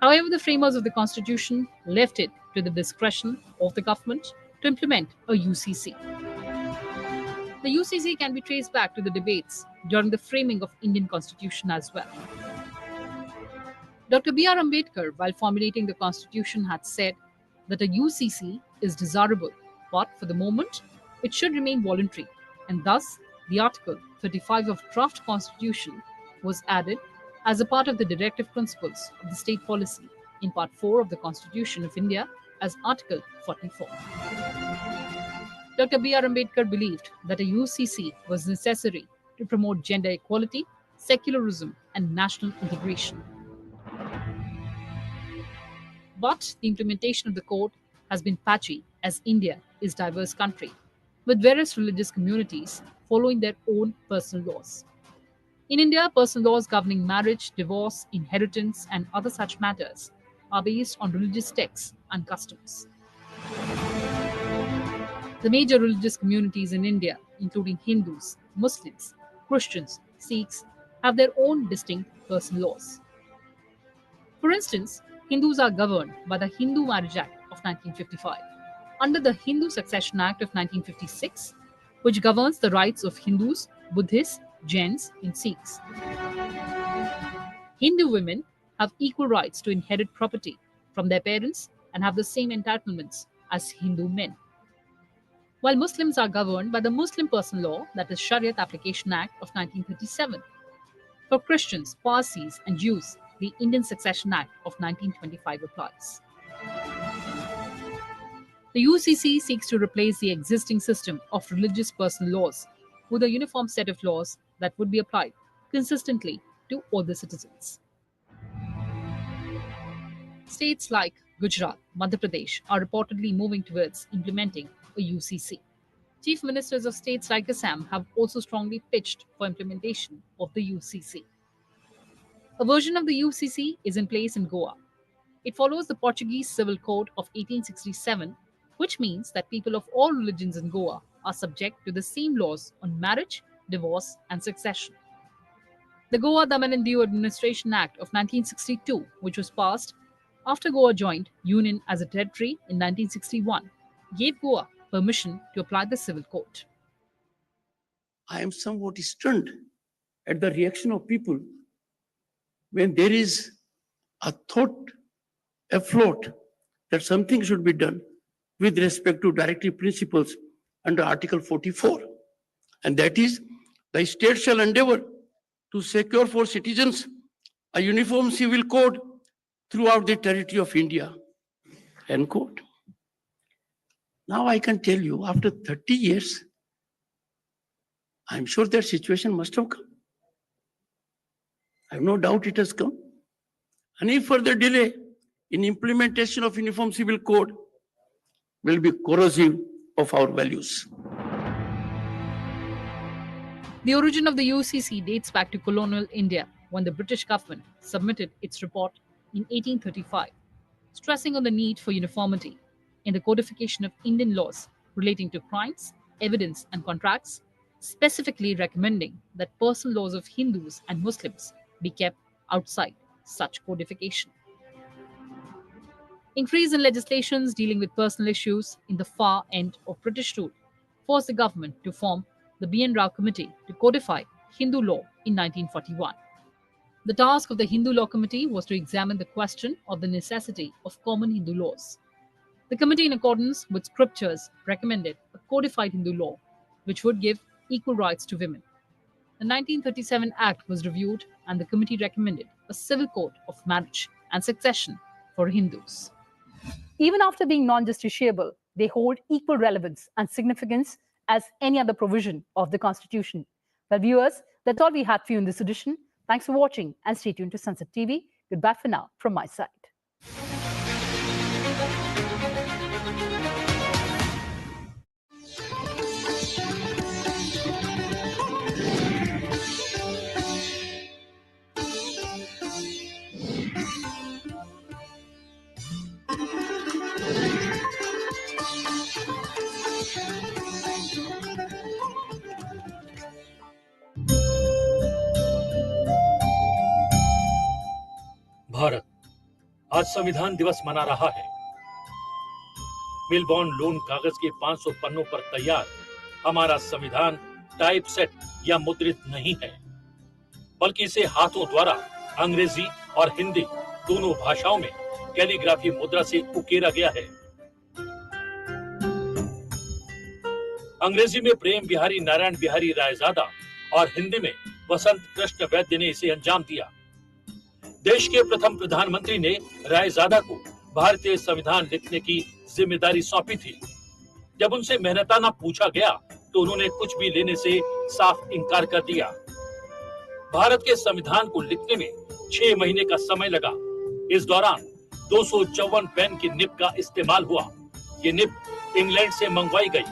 M: However, the framers of the Constitution left it to the discretion of the government to implement a UCC. The UCC can be traced back to the debates during the framing of Indian Constitution as well. Dr. B.R. Ambedkar, while formulating the Constitution, had said that a UCC is desirable, but for the moment, it should remain voluntary, and thus the Article 35 of Draft Constitution was added as a part of the directive principles of the state policy in Part 4 of the Constitution of India as Article 44. Dr. B.R. Ambedkar believed that a UCC was necessary to promote gender equality, secularism, and national integration. But the implementation of the code has been patchy as India is a diverse country, with various religious communities following their own personal laws. In India, personal laws governing marriage, divorce, inheritance, and other such matters are based on religious texts and customs. The major religious communities in India, including Hindus, Muslims, Christians, Sikhs, have their own distinct personal laws. For instance, Hindus are governed by the Hindu Marriage Act of 1955, under the Hindu Succession Act of 1956, which governs the rights of Hindus, Buddhists, Jains, and Sikhs. Hindu women have equal rights to inherit property from their parents and have the same entitlements as Hindu men. While Muslims are governed by the Muslim Personal Law, that is Shariat Application Act of 1937. For Christians, Parsis, and Jews, the Indian Succession Act of 1925 applies. The UCC seeks to replace the existing system of religious personal laws with a uniform set of laws that would be applied consistently to all the citizens. States like Gujarat, Madhya Pradesh are reportedly moving towards implementing a UCC. Chief ministers of states like Assam have also strongly pitched for implementation of the UCC. A version of the UCC is in place in Goa. It follows the Portuguese Civil Code of 1867, which means that people of all religions in Goa are subject to the same laws on marriage, divorce, and succession. The Goa Daman and Diu Administration Act of 1962, which was passed after Goa joined Union as a territory in 1961, gave Goa permission to apply the Civil Code.
B: I am somewhat stunned at the reaction of people when there is a thought afloat that something should be done with respect to directive principles under Article 44. And that is, the state shall endeavor to secure for citizens a uniform civil code throughout the territory of India. End quote. Now I can tell you, after 30 years, I'm sure that situation must have come. I have no doubt it has come. Any further delay in implementation of Uniform Civil Code will be corrosive of our values.
M: The origin of the UCC dates back to colonial India, when the British government submitted its report in 1835, stressing on the need for uniformity in the codification of Indian laws relating to crimes, evidence, and contracts, specifically recommending that personal laws of Hindus and Muslims be kept outside such codification. Increase in legislations dealing with personal issues in the far end of British rule forced the government to form the B.N. Rao Committee to codify Hindu law in 1941. The task of the Hindu Law Committee was to examine the question of the necessity of common Hindu laws. The committee, in accordance with scriptures, recommended a codified Hindu law which would give equal rights to women. The 1937 Act was reviewed and the committee recommended a civil code of marriage and succession for Hindus.
I: Even after being non-justiciable, they hold equal relevance and significance as any other provision of the Constitution. Well, viewers, that's all we had for you in this edition. Thanks for watching and stay tuned to Sunset TV. Goodbye for now from my side.
O: Bharat आज संविधान दिवस मना रहा है। मिलबॉर्न loan कागज के 500 पन्नों पर तैयार हमारा संविधान टाइप सेट या मुद्रित नहीं है, बल्कि इसे हाथों द्वारा अंग्रेजी और हिंदी दोनों भाषाओं में कैलीग्राफी मुद्रा से उकेरा गया है। अंग्रेजी में प्रेम बिहारी नारायण बिहारी रायजादा और हिंदी में वसंत कृष्ण वैद्य ने इसे अंजाम दिया। देश के प्रथम प्रधानमंत्री ने रायजादा को भारतीय संविधान लिखने की जिम्मेदारी सौंपी थी। जब उनसे मेहनताना पूछा गया तो उन्होंने कुछ भी लेने से साफ इनकार कर दिया। भारत के संविधान को लिखने में 6 महीने का समय लगा। इस दौरान 254 पेन की निब का इस्तेमाल हुआ। ये निब इंग्लैंड से मंगवाई गई।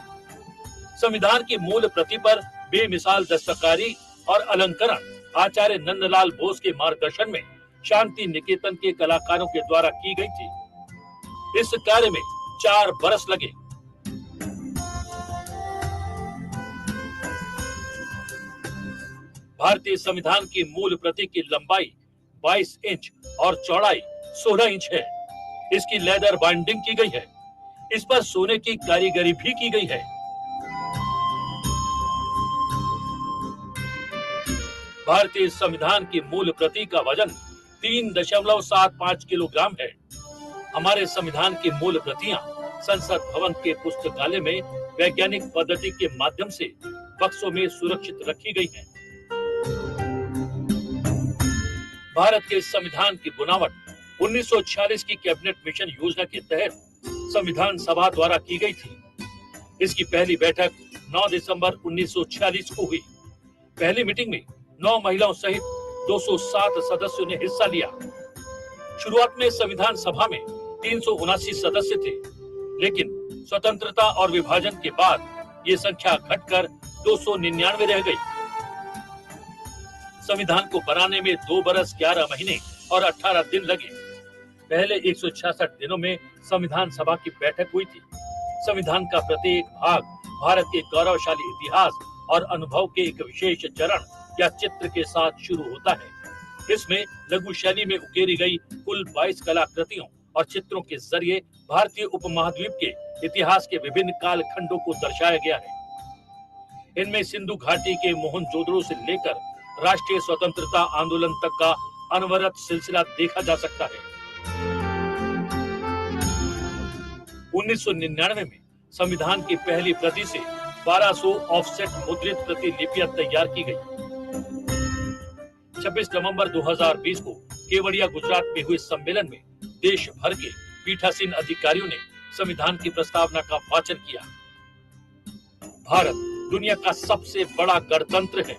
O: संविधान की मूल प्रति पर बेमिसाल दस्तकारी और अलंकरण आचार्य नंदलाल बोस के मार्गदर्शन में शांति निकेतन के कलाकारों के द्वारा की गई थी। इस कार्य में 4 बरस लगे। भारतीय संविधान की मूल प्रति की लंबाई 22 इंच और चौड़ाई 16 इंच है। इसकी लेदर बाइंडिंग की गई है। इस पर सोने की कारीगरी भी की गई है। भारतीय संविधान की मूल प्रति का वजन 3.75 किलोग्राम है। हमारे संविधान की मूल प्रतियां संसद भवन के पुस्तकालय में वैज्ञानिक पद्धति के माध्यम से बक्सों में सुरक्षित रखी गई हैं। भारत के संविधान की बुनावट 1946 की कैबिनेट मिशन योजना के तहत संविधान सभा द्वारा की गई थी। इसकी पहली बैठक 9 दिसंबर 1946 को हुई। पहली मीटिंग में 9 महिलाओं सहित 207 सदस्यों ने हिस्सा लिया। शुरुआत में संविधान सभा में 379 सदस्य थे, लेकिन स्वतंत्रता और विभाजन के बाद ये संख्या घटकर 299 रह गई। संविधान को बनाने में 2 बरस 11 महीने और 18 दिन लगे। पहले 166 दिनों में संविधान सभा की बैठक हुई थी। संविधान का प्रत्येक भाग भारत के गौरवशाली इतिहास और अनुभव के एक विशेष चरण या चित्र के साथ शुरू होता है। इसमें लघु शैली में उकेरी गई कुल 22 कलाकृतियों और चित्रों के जरिए भारतीय उपमहाद्वीप के इतिहास के विभिन्न कालखंडों को दर्शाया गया है। इनमें सिंधु घाटी के मोहनजोदड़ो से लेकर राष्ट्रीय स्वतंत्रता आंदोलन तक का अनवरत सिलसिला देखा जा सकता है। 1999 में संविधान की पहली प्रति से 1200 ऑफसेट मुद्रित प्रतिलिपियां तैयार की गई। 26 नवंबर 2020 को केवड़िया गुजरात में हुए सम्मेलन में देश भर के पीठासीन अधिकारियों ने संविधान की प्रस्तावना का वाचन किया। भारत दुनिया का सबसे बड़ा गणतंत्र है।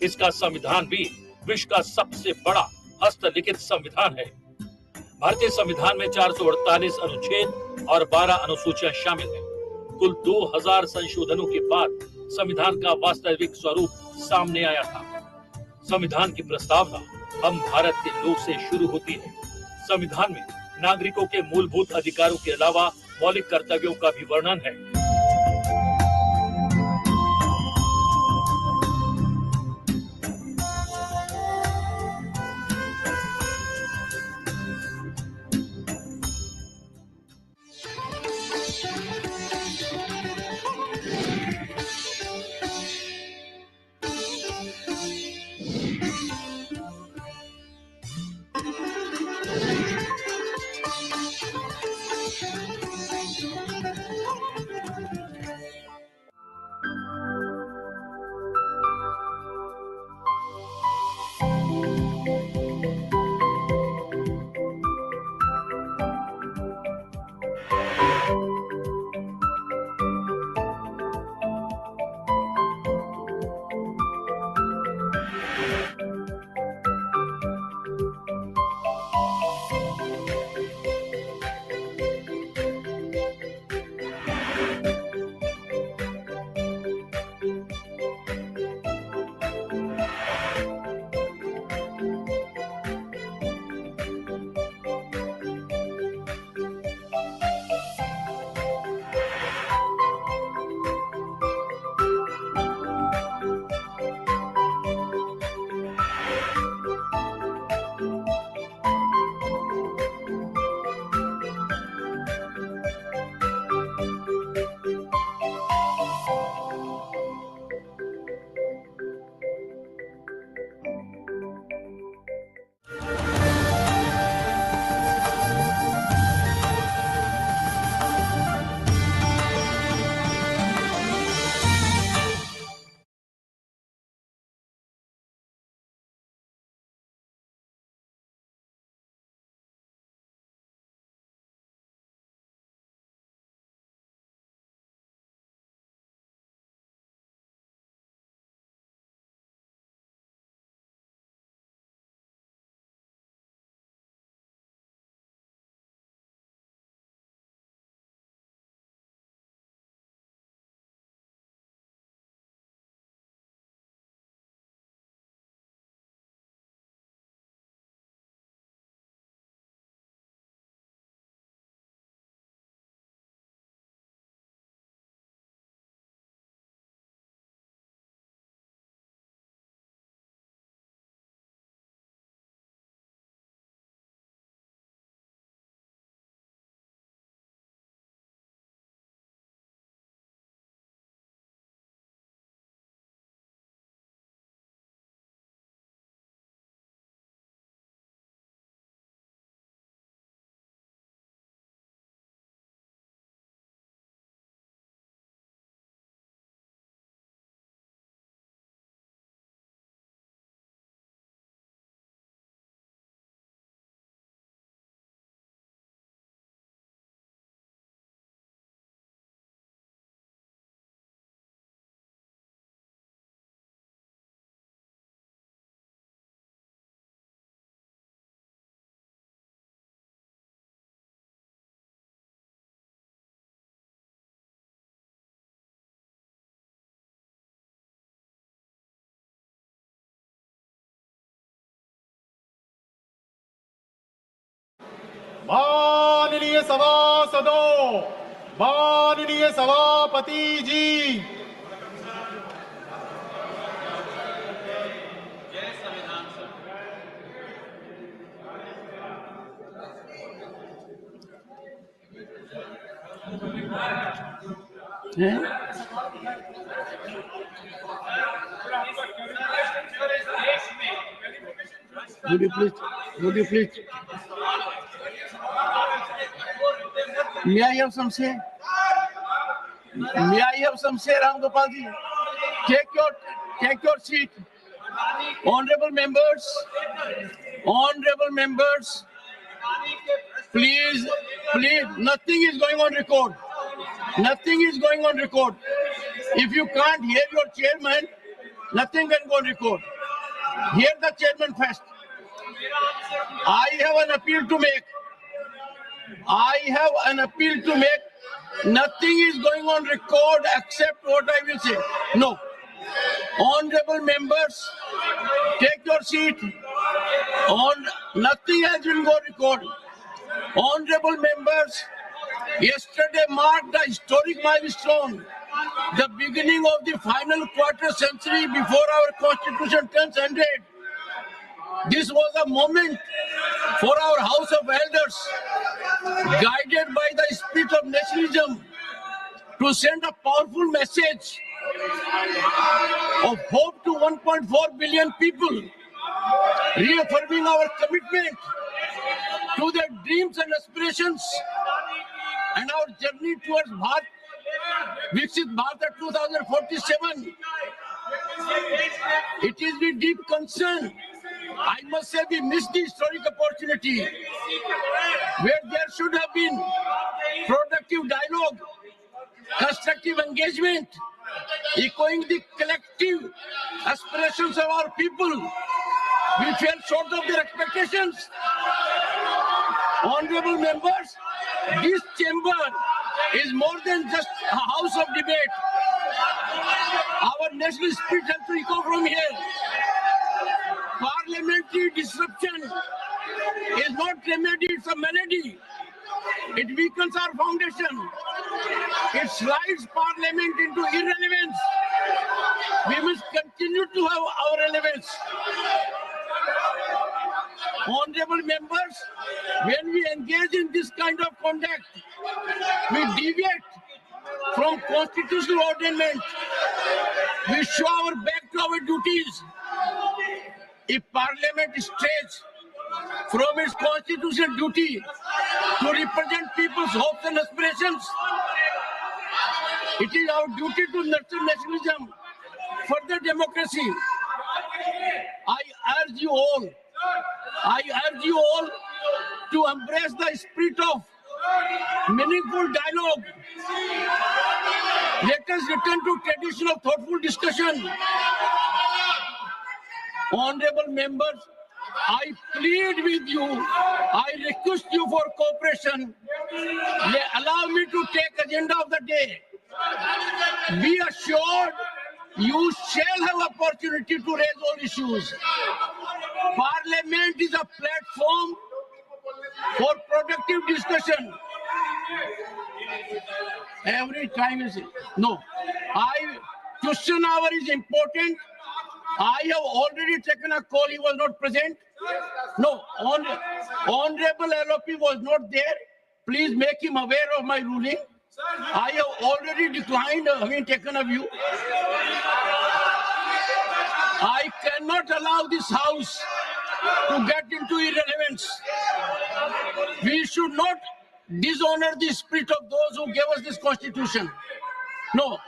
O: इसका संविधान भी विश्व का सबसे बड़ा हस्तलिखित संविधान है। भारतीय संविधान में 448 अनुच्छेद और 12 अनुसूचियां शामिल हैं। कुल 2000 संशोधनों के बाद संविधान का वास्तविक स्वरूप सामने आया था। संविधान की प्रस्तावना हम भारत के लोग से शुरू होती है। संविधान में नागरिकों के मूलभूत अधिकारों के अलावा मौलिक कर्तव्यों का भी वर्णन है।
A: माननीय सभासदों, माननीय सभापति जी,
B: Would you please? May I have some say? Ram Gopal ji? Take your seat. Honorable members, please, nothing is going on record. If you can't hear your chairman, nothing can go on record. Hear the chairman first. I have an appeal to make. I have an appeal to make. Nothing is going on record except what I will say. No. Honorable members, take your seat. Nothing has been on record. Honorable members, yesterday marked a historic milestone, the beginning of the final quarter century before our constitution turns 100. This was a moment for our House of Elders, guided by the spirit of nationalism, to send a powerful message of hope to 1.4 billion people, reaffirming our commitment to their dreams and aspirations and our journey towards Viksit Bharat 2047. It is with deep concern, I must say, we missed the historic opportunity where there should have been productive dialogue, constructive engagement, echoing the collective aspirations of our people. We fell short of their expectations. Honorable members, this chamber is more than just a house of debate. Our national spirit has to echo from here. Parliamentary disruption is not remedy, it's a melody. It weakens our foundation. It slides Parliament into irrelevance. We must continue to have our relevance. Honorable members, when we engage in this kind of conduct, we deviate from constitutional ordainment. We show our back to our duties. If Parliament strays from its constitutional duty to represent people's hopes and aspirations, it is our duty to nurture nationalism, further democracy. I urge you all to embrace the spirit of meaningful dialogue. Let us return to tradition of thoughtful discussion. Honorable members, I plead with you, I request you for cooperation. Allow me to take agenda of the day. Be assured you shall have opportunity to raise all issues. Parliament is a platform for productive discussion. Every time is no. Question hour is important. I have already taken a call. He was not present. No, Honorable LOP was not there. Please make him aware of my ruling. I have already declined having taken a view. I cannot allow this house to get into irrelevance. We should not dishonor the spirit of those who gave us this constitution. No.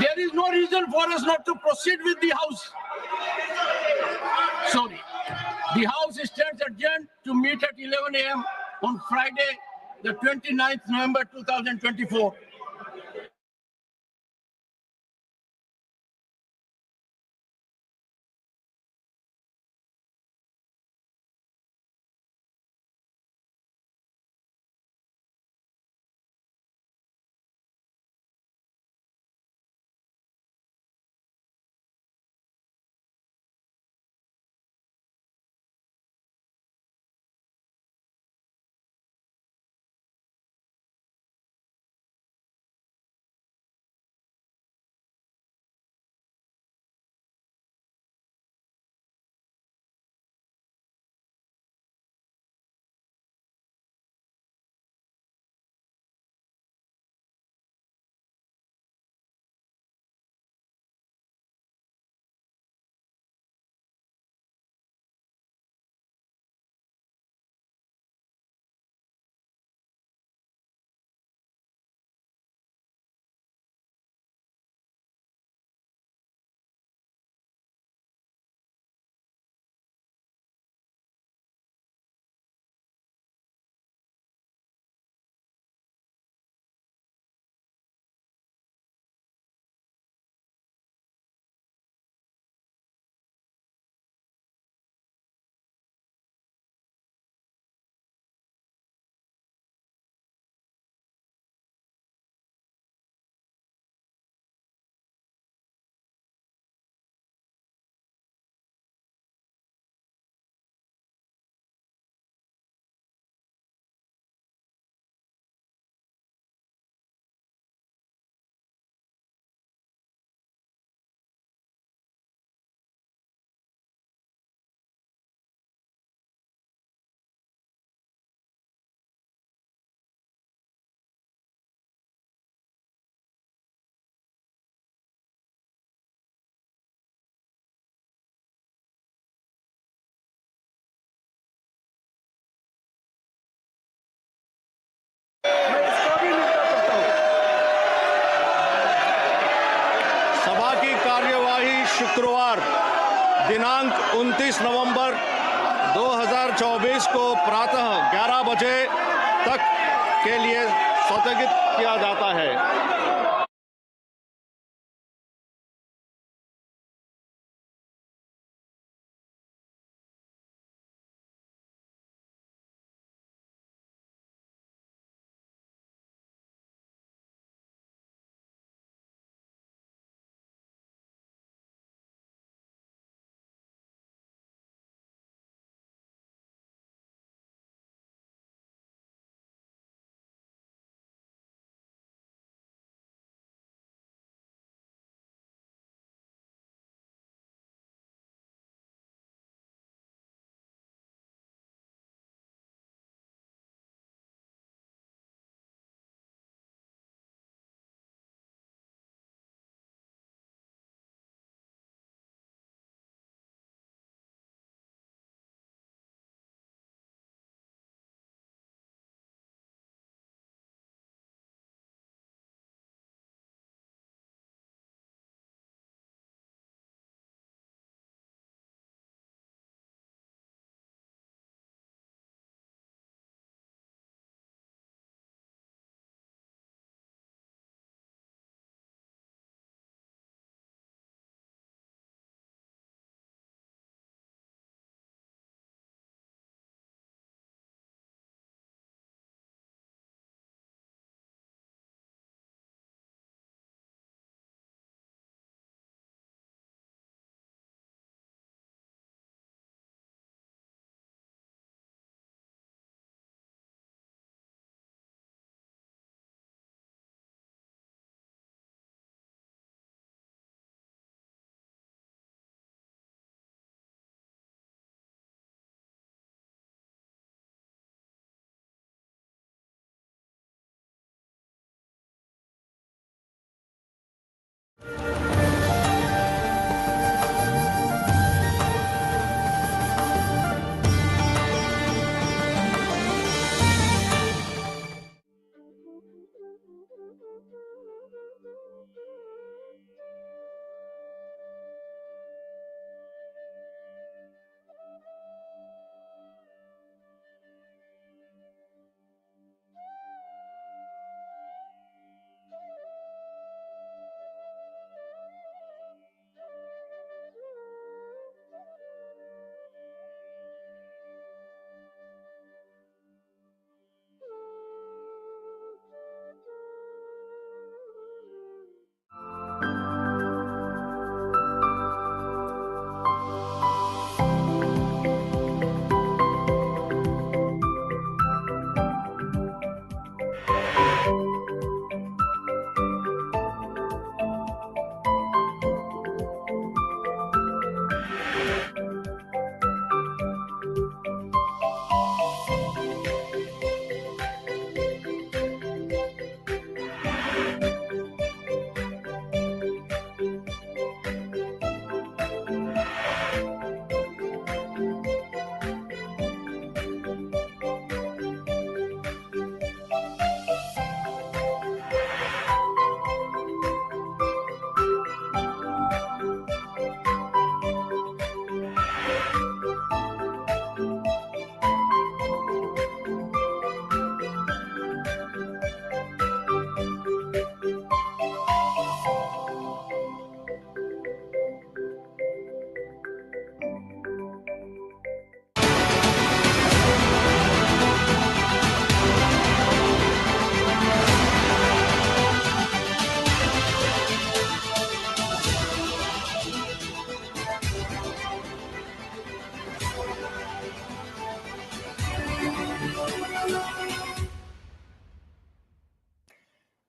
B: There is no reason for us not to proceed with the house. Sorry. The house stands adjourned to meet at 11 a.m. on Friday, the 29th November 2024.
P: दिनांक 29 नवंबर 2024 को प्रातः 11 बजे तक के लिए स्थगित किया जाता है।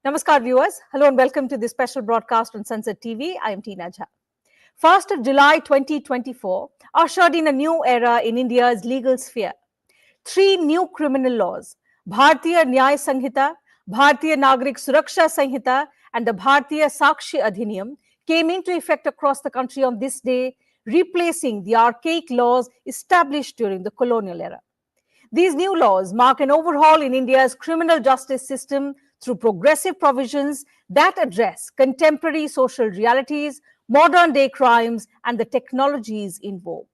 M: Namaskar viewers. Hello and welcome to this special broadcast on Sunset TV. I am Tina Jha. 1st of July 2024 ushered in a new era in India's legal sphere. 3 new criminal laws, Bharatiya Nyay Sanhita, Bharatiya Nagrik Suraksha Sanhita and the Bharatiya Sakshi Adhiniyam came into effect across the country on this day, replacing the archaic laws established during the colonial era. These new laws mark an overhaul in India's criminal justice system through progressive provisions that address contemporary social realities, modern day crimes, and the technologies in vogue.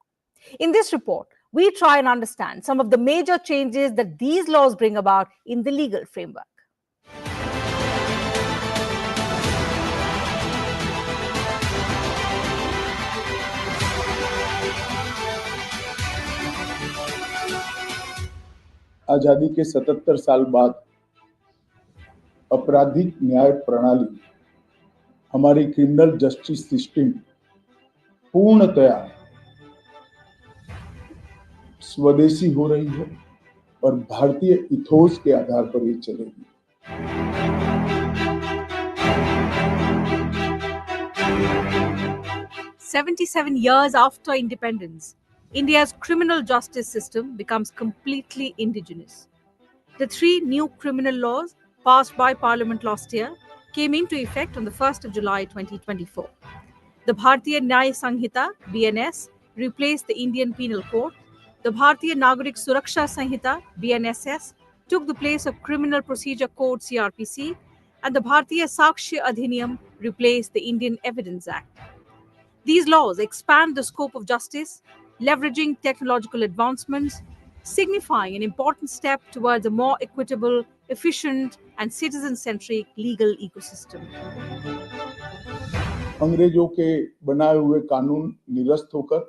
M: In this report, we try and understand some of the major changes that these laws bring about in the legal framework.
Q: आजादी के 77 साल बाद आपराधिक न्याय प्रणाली, हमारी criminal justice system पूर्णतया स्वदेशी हो रही है और भारतीय इथोस के आधार पर ये चलेगी।
I: "77 years after independence, India's criminal justice system becomes completely indigenous. The 3 new criminal laws passed by Parliament last year came into effect on the 1st of July 2024. The Bharatiya Nyaya Sanhita (BNS) replaced the Indian Penal Code. The Bharatiya Nagarik Suraksha Sanhita (BNSS) took the place of Criminal Procedure Code (CRPC), and the Bharatiya Sakshya Adhiniyam replaced the Indian Evidence Act. These laws expand the scope of justice, leveraging technological advancements, signifying an important step towards a more equitable, efficient, and citizen-centric legal ecosystem.
Q: अंग्रेजों के बनाए हुए कानून निरस्त होकर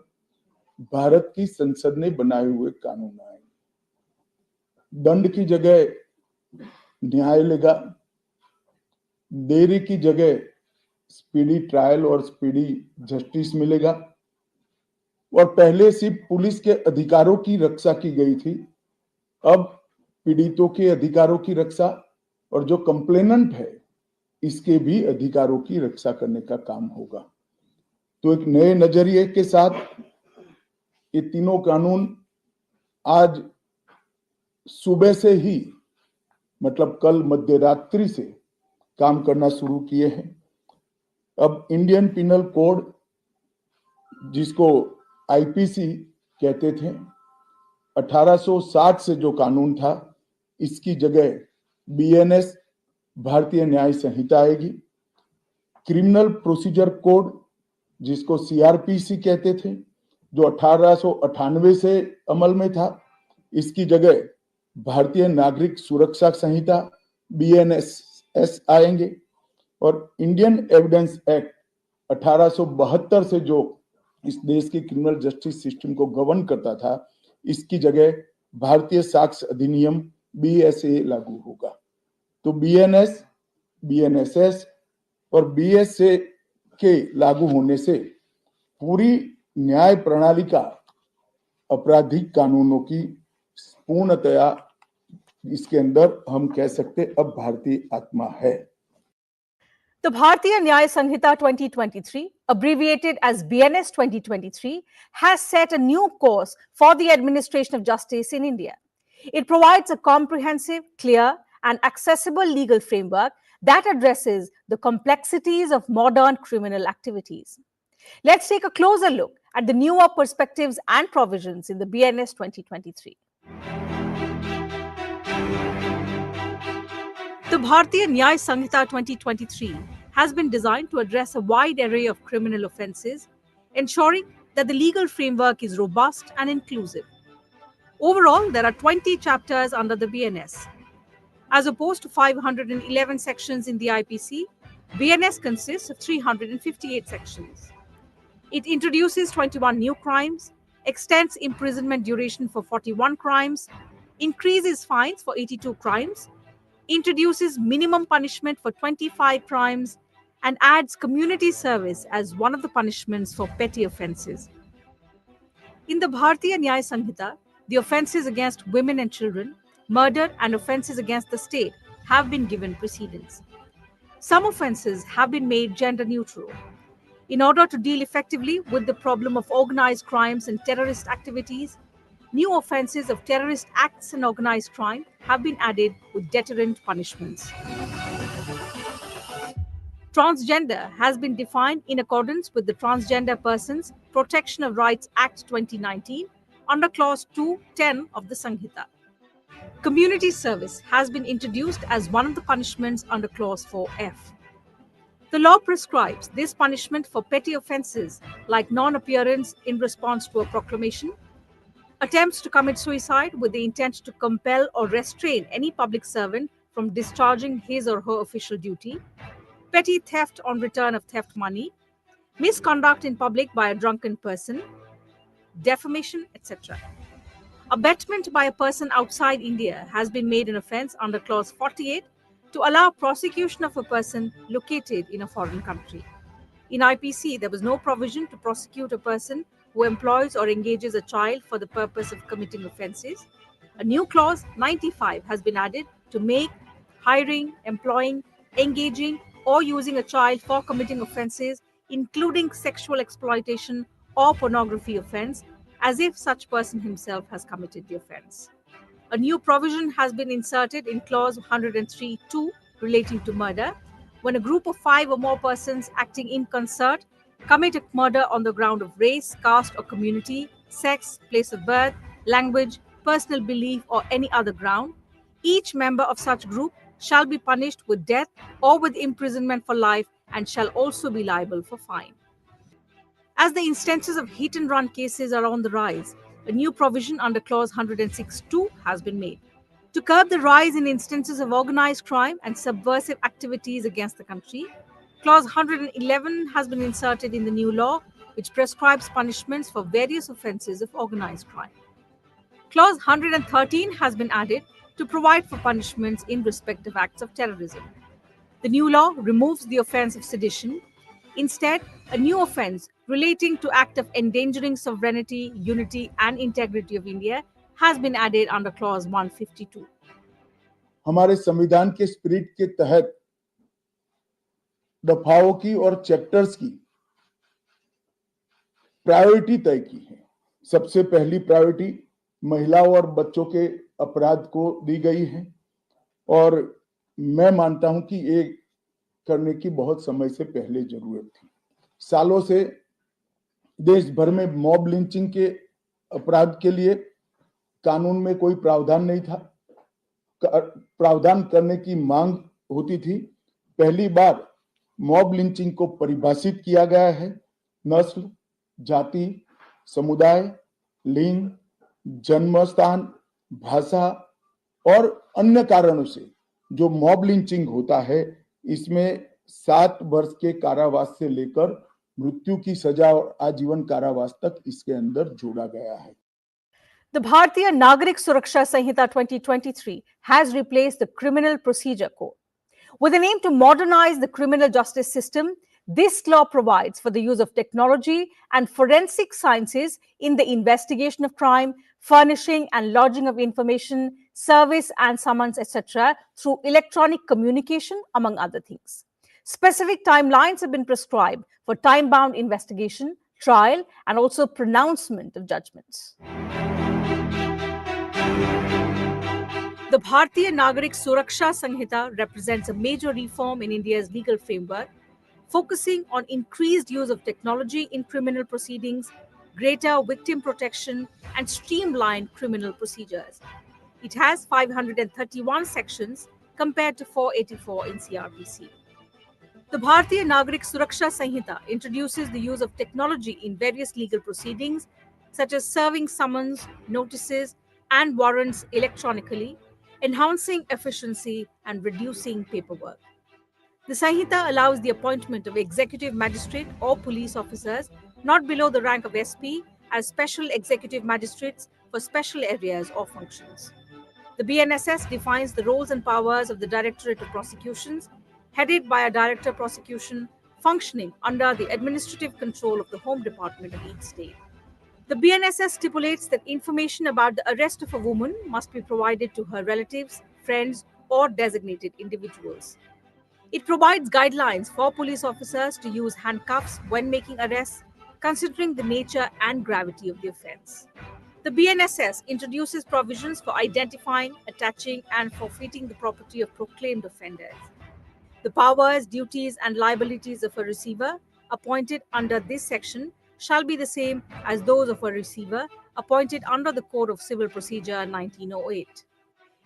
Q: भारत की संसद ने बनाए हुए कानून आए। दंड की जगह न्याय लेगा, देरी की जगह स्पीडी ट्रायल और स्पीडी जस्टिस मिलेगा, और पहले सिर्फ पुलिस के अधिकारों की रक्षा की गई थी, अब पीड़ितों के अधिकारों की रक्षा और जो कंप्लेनेंट है इसके भी अधिकारों की रक्षा करने का काम होगा। तो एक नए नजरिए के साथ ये तीनों कानून आज सुबह से ही, मतलब कल मध्य रात्रि से काम करना शुरू किए हैं। अब इंडियन पिनल कोड, जिसको आईपीसी कहते थे, 1860 से जो कानून था, इसकी जगह बीएनएस भारतीय न्याय संहिता आएगी। क्रिमिनल प्रोसीजर कोड, जिसको सीआरपीसी कहते थे, जो 1898 से अमल में था, इसकी जगह भारतीय नागरिक सुरक्षा संहिता बीएनएसएस आएंगे। और इंडियन एविडेंस एक्ट 1872 से जो इस देश की क्रिमिनल जस्टिस सिस्टम को गवर्न करता था, इसकी जगह भारतीय साक्ष्य अधिनियम बीएसए लागू होगा। तो बीएनएस, बीएनएसएस और बीएसए के लागू होने से पूरी न्याय प्रणाली का आपराधिक कानूनों की पूर्णतया इसके अंदर हम कह सकते अब भारतीय आत्मा है।
M: The Bharatiya Nyaya Sanhita 2023, abbreviated as BNS 2023, has set a new course for the administration of justice in India. It provides a comprehensive, clear, and accessible legal framework that addresses the complexities of modern criminal activities. Let's take a closer look at the newer perspectives and provisions in the BNS 2023.
I: The Bharatiya Nyaya Sanhita 2023 has been designed to address a wide array of criminal offences, ensuring that the legal framework is robust and inclusive. Overall, there are 20 chapters under the BNS. As opposed to 511 sections in the IPC, BNS consists of 358 sections. It introduces 21 new crimes, extends imprisonment duration for 41 crimes, increases fines for 82 crimes, introduces minimum punishment for 25 crimes, and adds community service as one of the punishments for petty offences. In the Bharatiya Nyaya Sanhita, the offences against women and children, murder, and offences against the state have been given precedence. Some offences have been made gender neutral. In order to deal effectively with the problem of organized crimes and terrorist activities, new offences of terrorist acts and organized crime have been added with deterrent punishments. Transgender has been defined in accordance with the Transgender Persons Protection of Rights Act 2019 under Clause 210 of the Sanhita. Community service has been introduced as one of the punishments under Clause 4F.
M: The law prescribes this punishment for petty offences like non-appearance in response to a proclamation, attempts to commit suicide with the intent to compel or restrain any public servant from discharging his or her official duty, petty theft on return of theft money, misconduct in public by a drunken person, defamation, etc. Abetment by a person outside India has been made an offence under Clause 48 to allow prosecution of a person located in a foreign country. In IPC, there was no provision to prosecute a person who employs or engages a child for the purpose of committing offences. A new clause 95 has been added to make hiring, employing, engaging, or using a child for committing offences, including sexual exploitation or pornography offence, as if such person himself has committed the offence. A new provision has been inserted in clause 103(2) relating to murder. When a group of 5 or more persons acting in concert commit a murder on the ground of race, caste or community, sex, place of birth, language, personal belief or any other ground, each member of such group shall be punished with death or with imprisonment for life and shall also be liable for fine. As the instances of hit and run cases are on the rise, a new provision under clause 106(2) has been made. To curb the rise in instances of organized crime and subversive activities against the country, clause 111 has been inserted in the new law, which prescribes punishments for various offences of organized crime. Clause 113 has been added to provide for punishments in respect of acts of terrorism. The new law removes the offence of sedition. Instead, a new offence relating to act of endangering sovereignty, unity and integrity of India has been added under clause 152.
Q: हमारे संविधान के spirit के तहत दफाओं की और chapters की priority तय की है। सबसे पहली प्रायोरिटी महिलाओं और बच्चों के अपराध को दी गई है और मैं मानता हूं कि ये करने की बहुत समय से पहले जरूरत थी। सालों से देश भर में मॉब लिंचिंग के अपराध के लिए कानून में कोई प्रावधान नहीं था। प्रावधान करने की मांग होती थी। पहली बार मॉब लिंचिंग को परिभाषित किया गया है। नस्ल, जाति, समुदाय, लिंग, जन्म स्थान, भाषा और अन्य कारणों से जो मॉब लिंचिंग होता है, इसमें 7 वर्ष के कारावास से लेकर मृत्यु की सजा और आजीवन कारावास तक इसके अंदर जोड़ा गया है।
M: The Bharatiya Nagarik Suraksha Sanhita 2023 has replaced the Criminal Procedure Code. With an aim to modernize the criminal justice system, this law provides for the use of technology and forensic sciences in the investigation of crime, furnishing and lodging of information, service and summons, etc., through electronic communication, among other things. Specific timelines have been prescribed for time-bound investigation, trial, and also pronouncement of judgments. The Bharatiya Nagarik Suraksha Sanhita represents a major reform in India's legal framework, focusing on increased use of technology in criminal proceedings, greater victim protection, and streamlined criminal procedures. It has 531 sections compared to 484 in CRPC. The Bharatiya Nagarik Suraksha Sanhita introduces the use of technology in various legal proceedings, such as serving summons, notices, and warrants electronically, enhancing efficiency and reducing paperwork. The Sanhita allows the appointment of executive magistrate or police officers not below the rank of SP as special executive magistrates for special areas or functions. The BNSS defines the roles and powers of the Directorate of Prosecutions, headed by a Director of Prosecution, functioning under the administrative control of the Home Department of each state. The BNSS stipulates that information about the arrest of a woman must be provided to her relatives, friends, or designated individuals. It provides guidelines for police officers to use handcuffs when making arrests, considering the nature and gravity of the offence. The BNSS introduces provisions for identifying, attaching, and forfeiting the property of proclaimed offenders. The powers, duties, and liabilities of a receiver appointed under this section shall be the same as those of a receiver appointed under the Code of Civil Procedure 1908.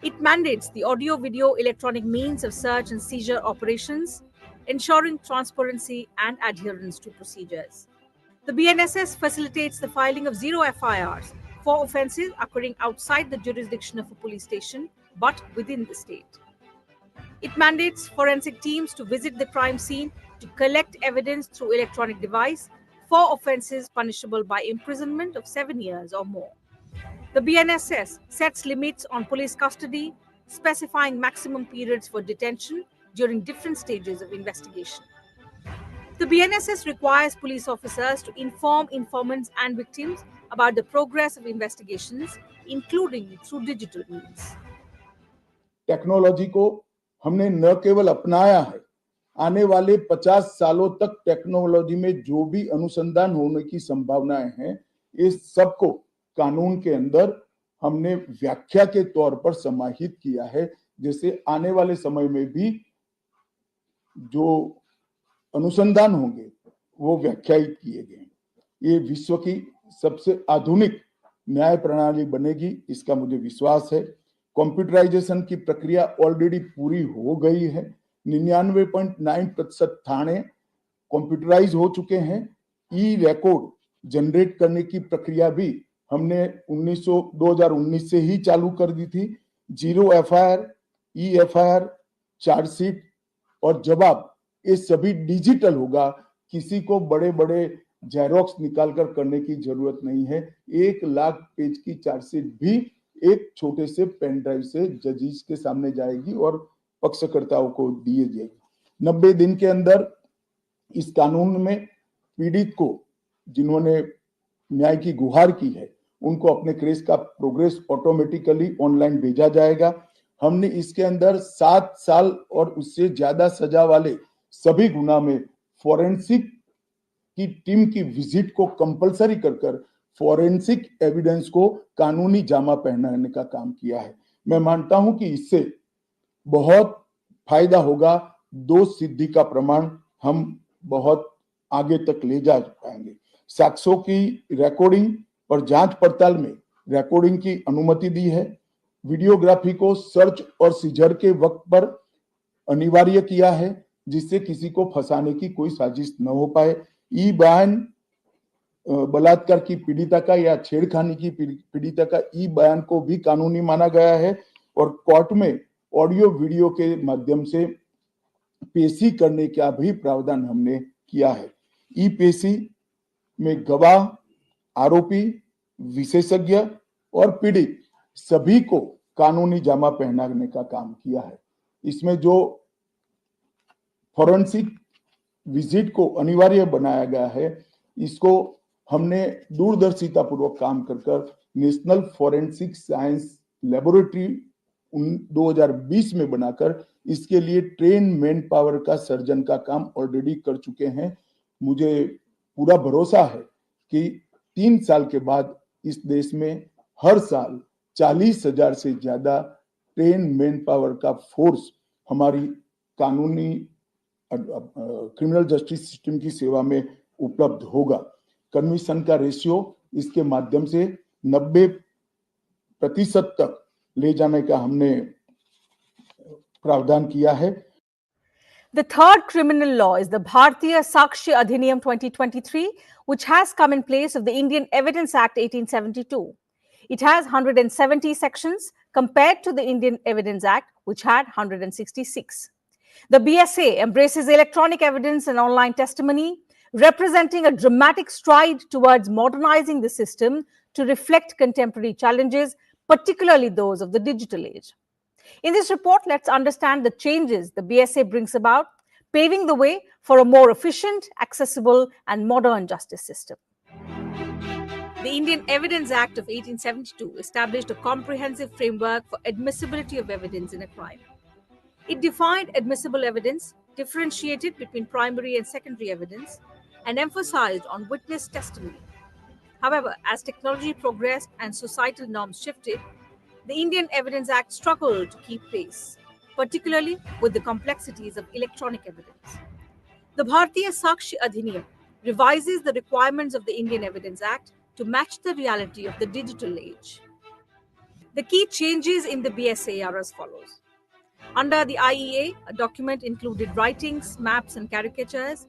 M: It mandates the audio-video electronic means of search and seizure operations,
I: ensuring transparency and adherence to procedures. The BNSS facilitates the filing of zero FIRs for offences occurring outside the jurisdiction of a police station but within the state. It mandates forensic teams to visit the crime scene to collect evidence through electronic device for offences punishable by imprisonment of 7 years or more. The BNSS sets limits on police custody, specifying maximum periods for detention during different stages of investigation. The BNSS requires police officers to inform informants and victims about the progress of investigations, including through digital means.
Q: Technology को हमने न केवल अपनाया है, आने वाले 50 सालों तक टेक्नोलॉजी में जो भी अनुसंधान होने की संभावनाएं हैं, इस सबको कानून के अंदर हमने व्याख्या के तौर पर समाहित किया है, जैसे आने वाले समय में भी जो अनुसंधान होंगे वो व्याख्यायित किए गए। ये विश्व की सबसे आधुनिक न्याय प्रणाली बनेगी, इसका मुझे विश्वास है। कंप्यूटराइजेशन की प्रक्रिया ऑलरेडी पूरी हो गई है। 99.9% थाने कंप्यूटराइज हो चुके हैं। ई रिकॉर्ड जनरेट करने की प्रक्रिया भी हमने 2019 से ही चालू कर दी थी। Zero FIR, e FIR, chargesheet और जवाब ये सभी डिजिटल होगा। किसी को बड़े बड़े जेरोक्स निकालकर करने की जरूरत नहीं है। 1 लाख पेज की चार्जशीट भी एक छोटे से पेन ड्राइव से जजेस के सामने जाएगी और पक्षकर्ताओं को दिए जाएगी। 90 दिन के अंदर इस कानून में पीड़ित को, जिन्होंने न्याय की गुहार की है, उनको अपने केस का प्रोग्रेस ऑटोमेटिकली ऑनलाइन भेजा जाएगा। हमने इसके अंदर 7 साल और उससे ज्यादा सजा वाले सभी गुना में फॉरेंसिक की टीम की विजिट को कंपलसरी कर फॉरेंसिक एविडेंस को कानूनी जामा पहनाने का काम किया है। मैं मानता हूं कि इससे बहुत फायदा होगा। दोष सिद्धि का प्रमाण हम बहुत आगे तक ले जा पाएंगे। साक्ष्यों की रिकॉर्डिंग और जांच पड़ताल में रिकॉर्डिंग की अनुमति दी है। वीडियोग्राफी को सर्च और सीजर के वक्त पर अनिवार्य किया है, जिससे किसी को फंसाने की कोई साजिश न हो पाए। ई बयान बलात्कार की पीड़िता का या छेड़खानी की पीड़िता का ई बयान को भी कानूनी माना गया है और कोर्ट में ऑडियो वीडियो के माध्यम से पेशी करने का भी प्रावधान हमने किया है। ई पेशी में गवाह, आरोपी, विशेषज्ञ और पीड़ित सभी को कानूनी जामा पहनाने का काम किया है। इसमें जो फॉरेंसिक विजिट को अनिवार्य बनाया गया है, इसको हमने दूरदर्शिता पूर्वक काम कर नेशनल फॉरेंसिक साइंस लेबोरेटरी 2020 में बनाकर इसके लिए ट्रेन मैन पावर का सर्जन का काम ऑलरेडी कर चुके हैं। मुझे पूरा भरोसा है कि 3 साल के बाद इस देश में हर साल 40,000 से ज्यादा ट्रेन मैन पावर का फोर्स हमारी कानूनी क्रिमिनल जस्टिस सिस्टम की सेवा में उपलब्ध होगा। कन्विक्शन का रेशियो इसके माध्यम से 90% तक ले जाने का हमने प्रावधान किया है।
M: The third criminal law is the Bharatiya Sakshi Adhiniyam 2023, which has come in place of the Indian Evidence Act 1872. It has 170 sections compared to the Indian Evidence Act, which had 166. The BSA embraces electronic evidence and online testimony, representing a dramatic stride towards modernizing the system to reflect contemporary challenges, particularly those of the digital age. In this report, let's understand the changes the BSA brings about, paving the way for a more efficient, accessible, and modern justice system. The Indian Evidence Act of 1872 established a comprehensive framework for admissibility of evidence in a crime. It defined admissible evidence, differentiated between primary and secondary evidence, and emphasized on witness testimony. However, as technology progressed and societal norms shifted, the Indian Evidence Act struggled to keep pace, particularly with the complexities of electronic evidence. The Bharatiya Sakshi Adhiniyam revises the requirements of the Indian Evidence Act to match the reality of the digital age. The key changes in the BSA are as follows.
R: Under the IEA, a document included writings, maps, and caricatures.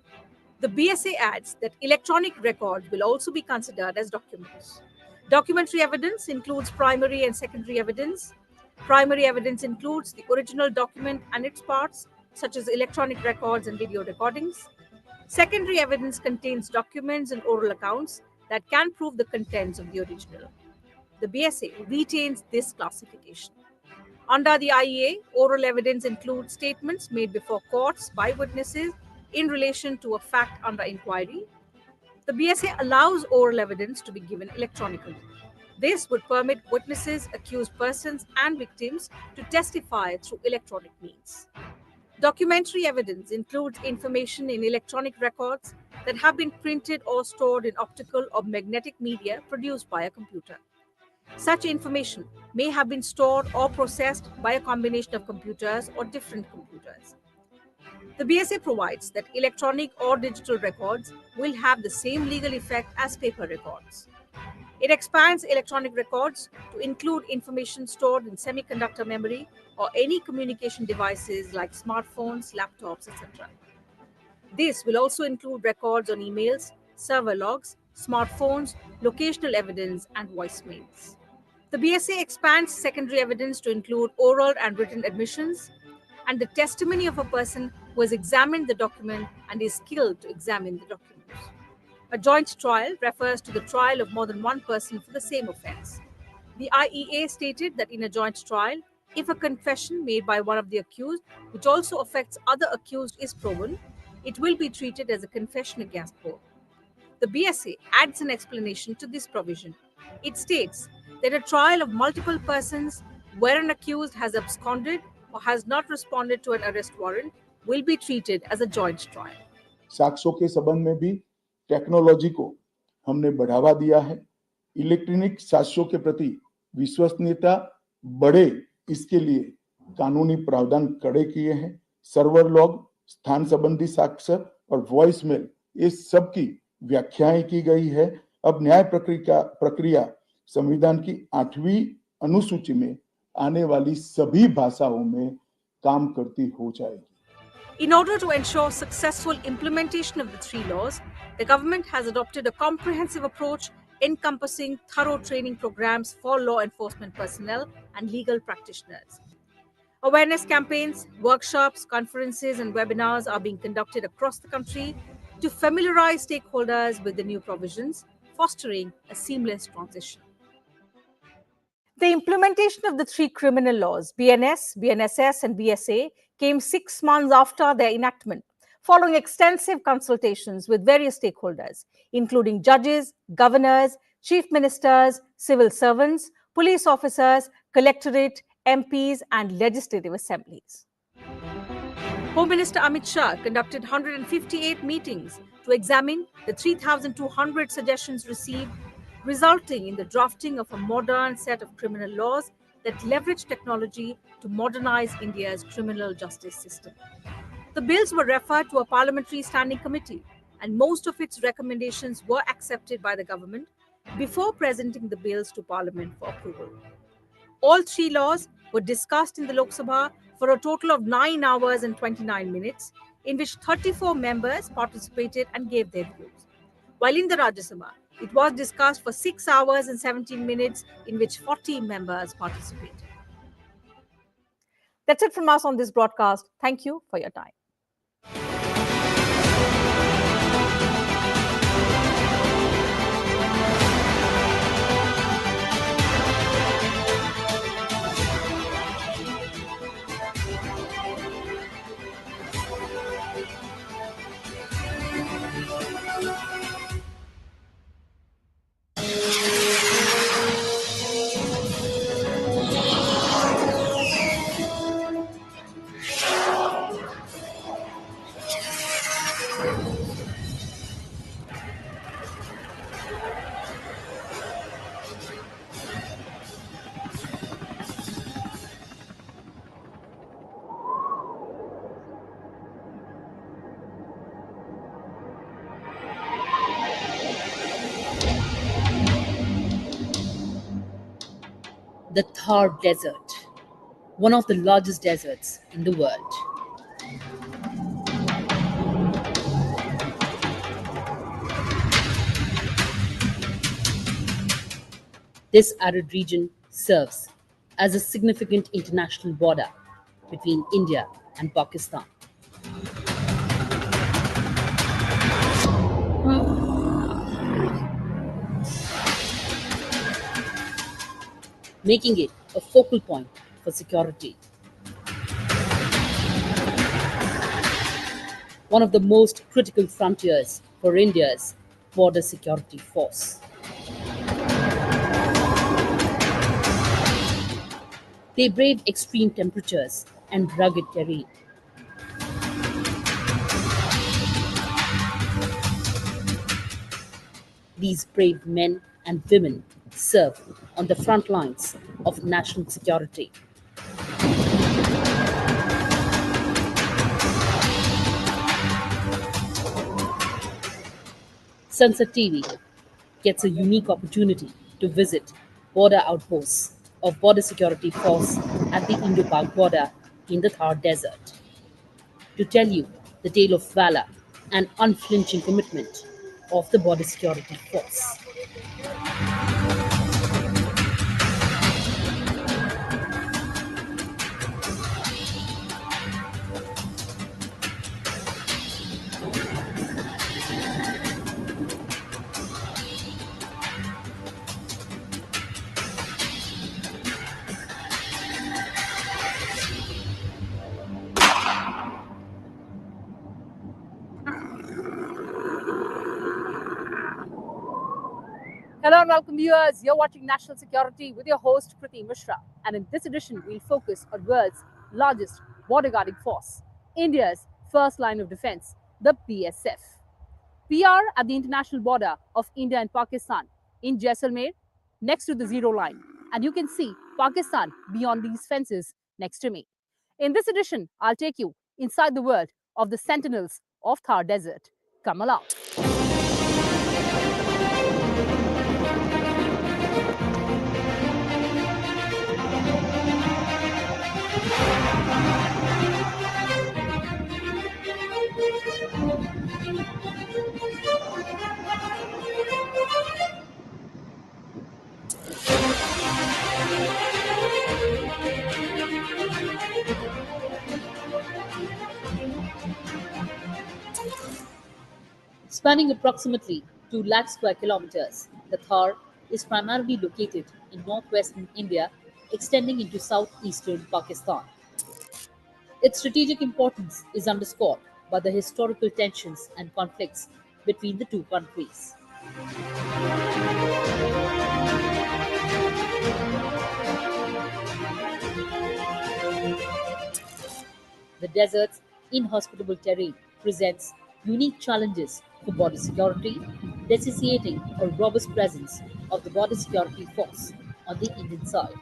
R: The BSA adds that electronic records will also be considered as documents. Documentary evidence includes primary and secondary evidence. Primary evidence includes the original document and its parts, such as electronic records and video recordings. Secondary evidence contains documents and oral accounts that can prove the contents of the original. The BSA retains this classification. Under the IEA, oral evidence includes statements made before courts by witnesses in relation to a fact under inquiry. The BSA allows oral evidence to be given electronically. This would permit witnesses, accused persons, and victims to testify through electronic means. Documentary evidence includes information in electronic records that have been printed or stored in optical or magnetic media produced by a computer. Such information may have been stored or processed by a combination of computers or different computers. The BSA provides that electronic or digital records will have the same legal effect as paper records. It expands electronic records to include information stored in semiconductor memory or any communication devices like smartphones, laptops, etc. This will also include records on emails, server logs, smartphones, locational evidence, and voicemails. The BSA expands secondary evidence to include oral and written admissions and the testimony of a person who has examined the document and is skilled to examine the documents. A joint trial refers to the trial of more than one person for the same offense. The IEA stated that in a joint trial, if a confession made by one of the accused, which also affects other accused, is proven, it will be treated as a confession against both. The BSA adds an explanation to this provision. It states that a trial of multiple persons where an accused has absconded or has not responded to an arrest warrant will be treated as a joint trial.
Q: साक्ष्यों के संबंध में भी technology को हमने बढ़ावा दिया है। इलेक्ट्रॉनिक साक्ष्यों के प्रति विश्वसनीयता बढ़े, इसके लिए कानूनी प्रावधान कड़े किए हैं। सर्वर लॉग, स्थान संबंधी साक्ष्य और वॉइसमेल, ये सब की व्याख्याएं की गई है। अब न्याय प्रक्रिया संविधान की 8वीं अनुसूची में आने वाली सभी भाषाओं में काम करती हो जाएगी।
R: In order to ensure successful implementation of the three laws, the government has adopted a comprehensive approach encompassing thorough training programs for law enforcement personnel and legal practitioners. Awareness campaigns, workshops, conferences, and webinars are being conducted across the country to familiarize stakeholders with the new provisions, fostering a seamless transition. The implementation of the three criminal laws, BNS, BNSS, and BSA, came 6 months after their enactment, following extensive consultations with various stakeholders, including judges, governors, chief ministers, civil servants, police officers, collectorate, MPs, and legislative assemblies. Home Minister Amit Shah conducted 158 meetings to examine the 3,200 suggestions received, resulting in the drafting of a modern set of criminal laws that leverage technology to modernize India's criminal justice system. The bills were referred to a parliamentary standing committee, and most of its recommendations were accepted by the government before presenting the bills to Parliament for approval. All three laws were discussed in the Lok Sabha for a total of 9 hours and 29 minutes, in which 34 members participated and gave their views. While in the Rajya Sabha, it was discussed for 6 hours and 17 minutes, in which 40 members participated. That's it from us on this broadcast. Thank you for your time.
I: The Thar Desert. one of the largest deserts in the world. This arid region serves as a significant international border between India and Pakistan. Making it a focal point for security. One of the most critical frontiers for India's border security force. They brave extreme temperatures and rugged terrain. These brave men and women serve on the front lines of national security. Sunset TV gets a unique opportunity to visit border outposts of Border Security Force at the Indo-Pak border in the Thar Desert to tell you the tale of valor and unflinching commitment of the Border Security Force.
M: Hello and welcome viewers. You're watching National Security with your host Kriti Mishra. And in this edition, we'll focus on world's largest border guarding force, India's first line of defense, the BSF. We are at the international border of India and Pakistan in Jaisalmer, next to the zero line. And you can see Pakistan beyond these fences next to me. In this edition, I'll take you inside the world of the sentinels of Thar Desert. Come along.
I: Spanning approximately 2 lakh square kilometers, the Thar is primarily located in northwestern India, extending into southeastern Pakistan. Its strategic importance is underscored by the historical tensions and conflicts between the two countries. The desert's inhospitable terrain presents unique challenges for border security, necessitating a robust presence of the Border Security Force on the Indian side.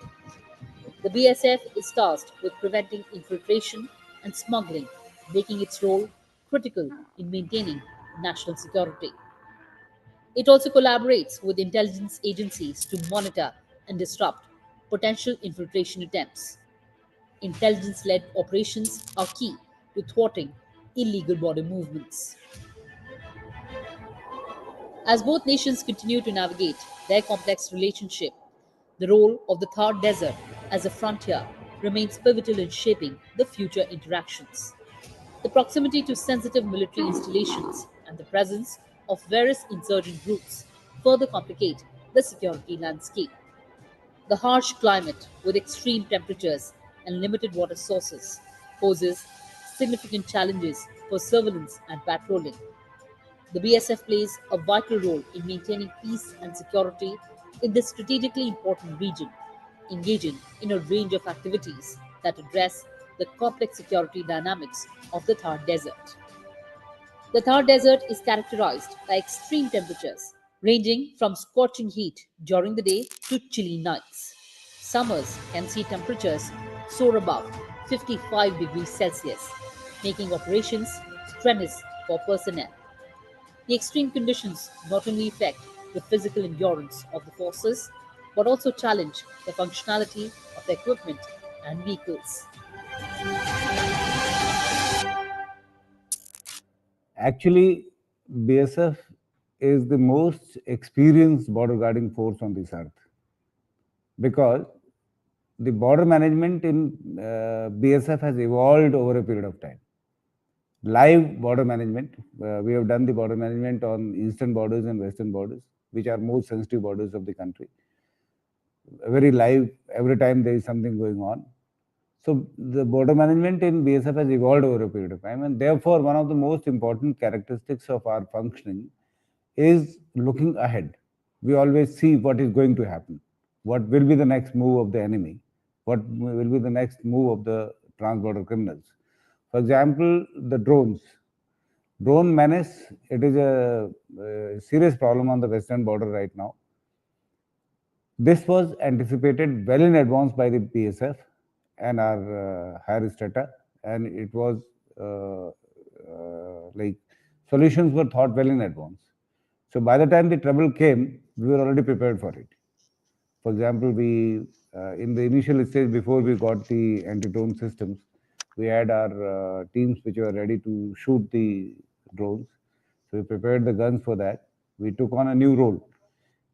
I: The BSF is tasked with preventing infiltration and smuggling, making its role critical in maintaining national security. It also collaborates with intelligence agencies to monitor and disrupt potential infiltration attempts. Intelligence led operations are key to thwarting illegal border movements. As both nations continue to navigate their complex relationship, the role of the Thar Desert as a frontier remains pivotal in shaping the future interactions. The proximity to sensitive military installations and the presence of various insurgent groups further complicate the security landscape. The harsh climate, with extreme temperatures and limited water sources, poses significant challenges for surveillance and patrolling. The BSF plays a vital role in maintaining peace and security in this strategically important region, engaging in a range of activities that address the complex security dynamics of the Thar Desert. The Thar Desert is characterized by extreme temperatures, ranging from scorching heat during the day to chilly nights. Summers can see temperatures soar above 55 degrees Celsius, making operations strenuous for personnel. The extreme conditions not only affect the physical endurance of the forces, but also challenge the functionality of the equipment and vehicles.
S: Actually, BSF is the most experienced border guarding force on this earth, because the border management in BSF has evolved over a period of time. Live border management, we have done the border management on eastern borders and western borders, which are most sensitive borders of the country. Very live, every time there is something going on. So the border management in BSF has evolved over a period of time, and therefore one of the most important characteristics of our functioning is looking ahead. We always see what is going to happen, what will be the next move of the enemy, what will be the next move of the trans-border criminals. For example, the drones. Drone menace, it is a serious problem on the western border right now. This was anticipated well in advance by the BSF and our higher strata, and it was like solutions were thought well in advance. So by the time the trouble came, we were already prepared for it. For example, we in the initial stage before we got the anti-drone systems, we had our teams which were ready to shoot the drones. So we prepared the guns for that. We took on a new role.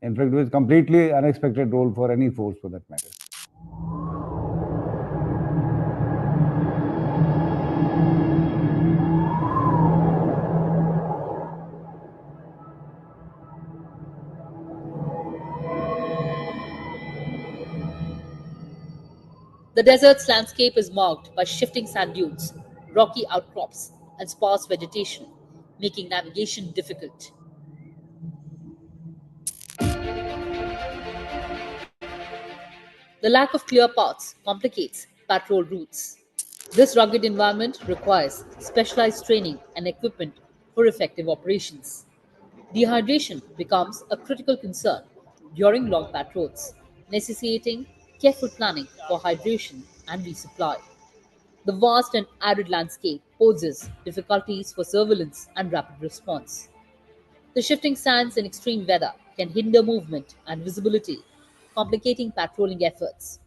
S: In fact, it was completely unexpected role for any force for that matter.
I: The desert's landscape is marked by shifting sand dunes, rocky outcrops, and sparse vegetation, making navigation difficult. The lack of clear paths complicates patrol routes. This rugged environment requires specialized training and equipment for effective operations. Dehydration becomes a critical concern during long patrols, necessitating careful planning for hydration and resupply. The vast and arid landscape poses difficulties for surveillance and rapid response. The shifting sands in extreme weather can hinder movement and visibility, complicating patrolling efforts.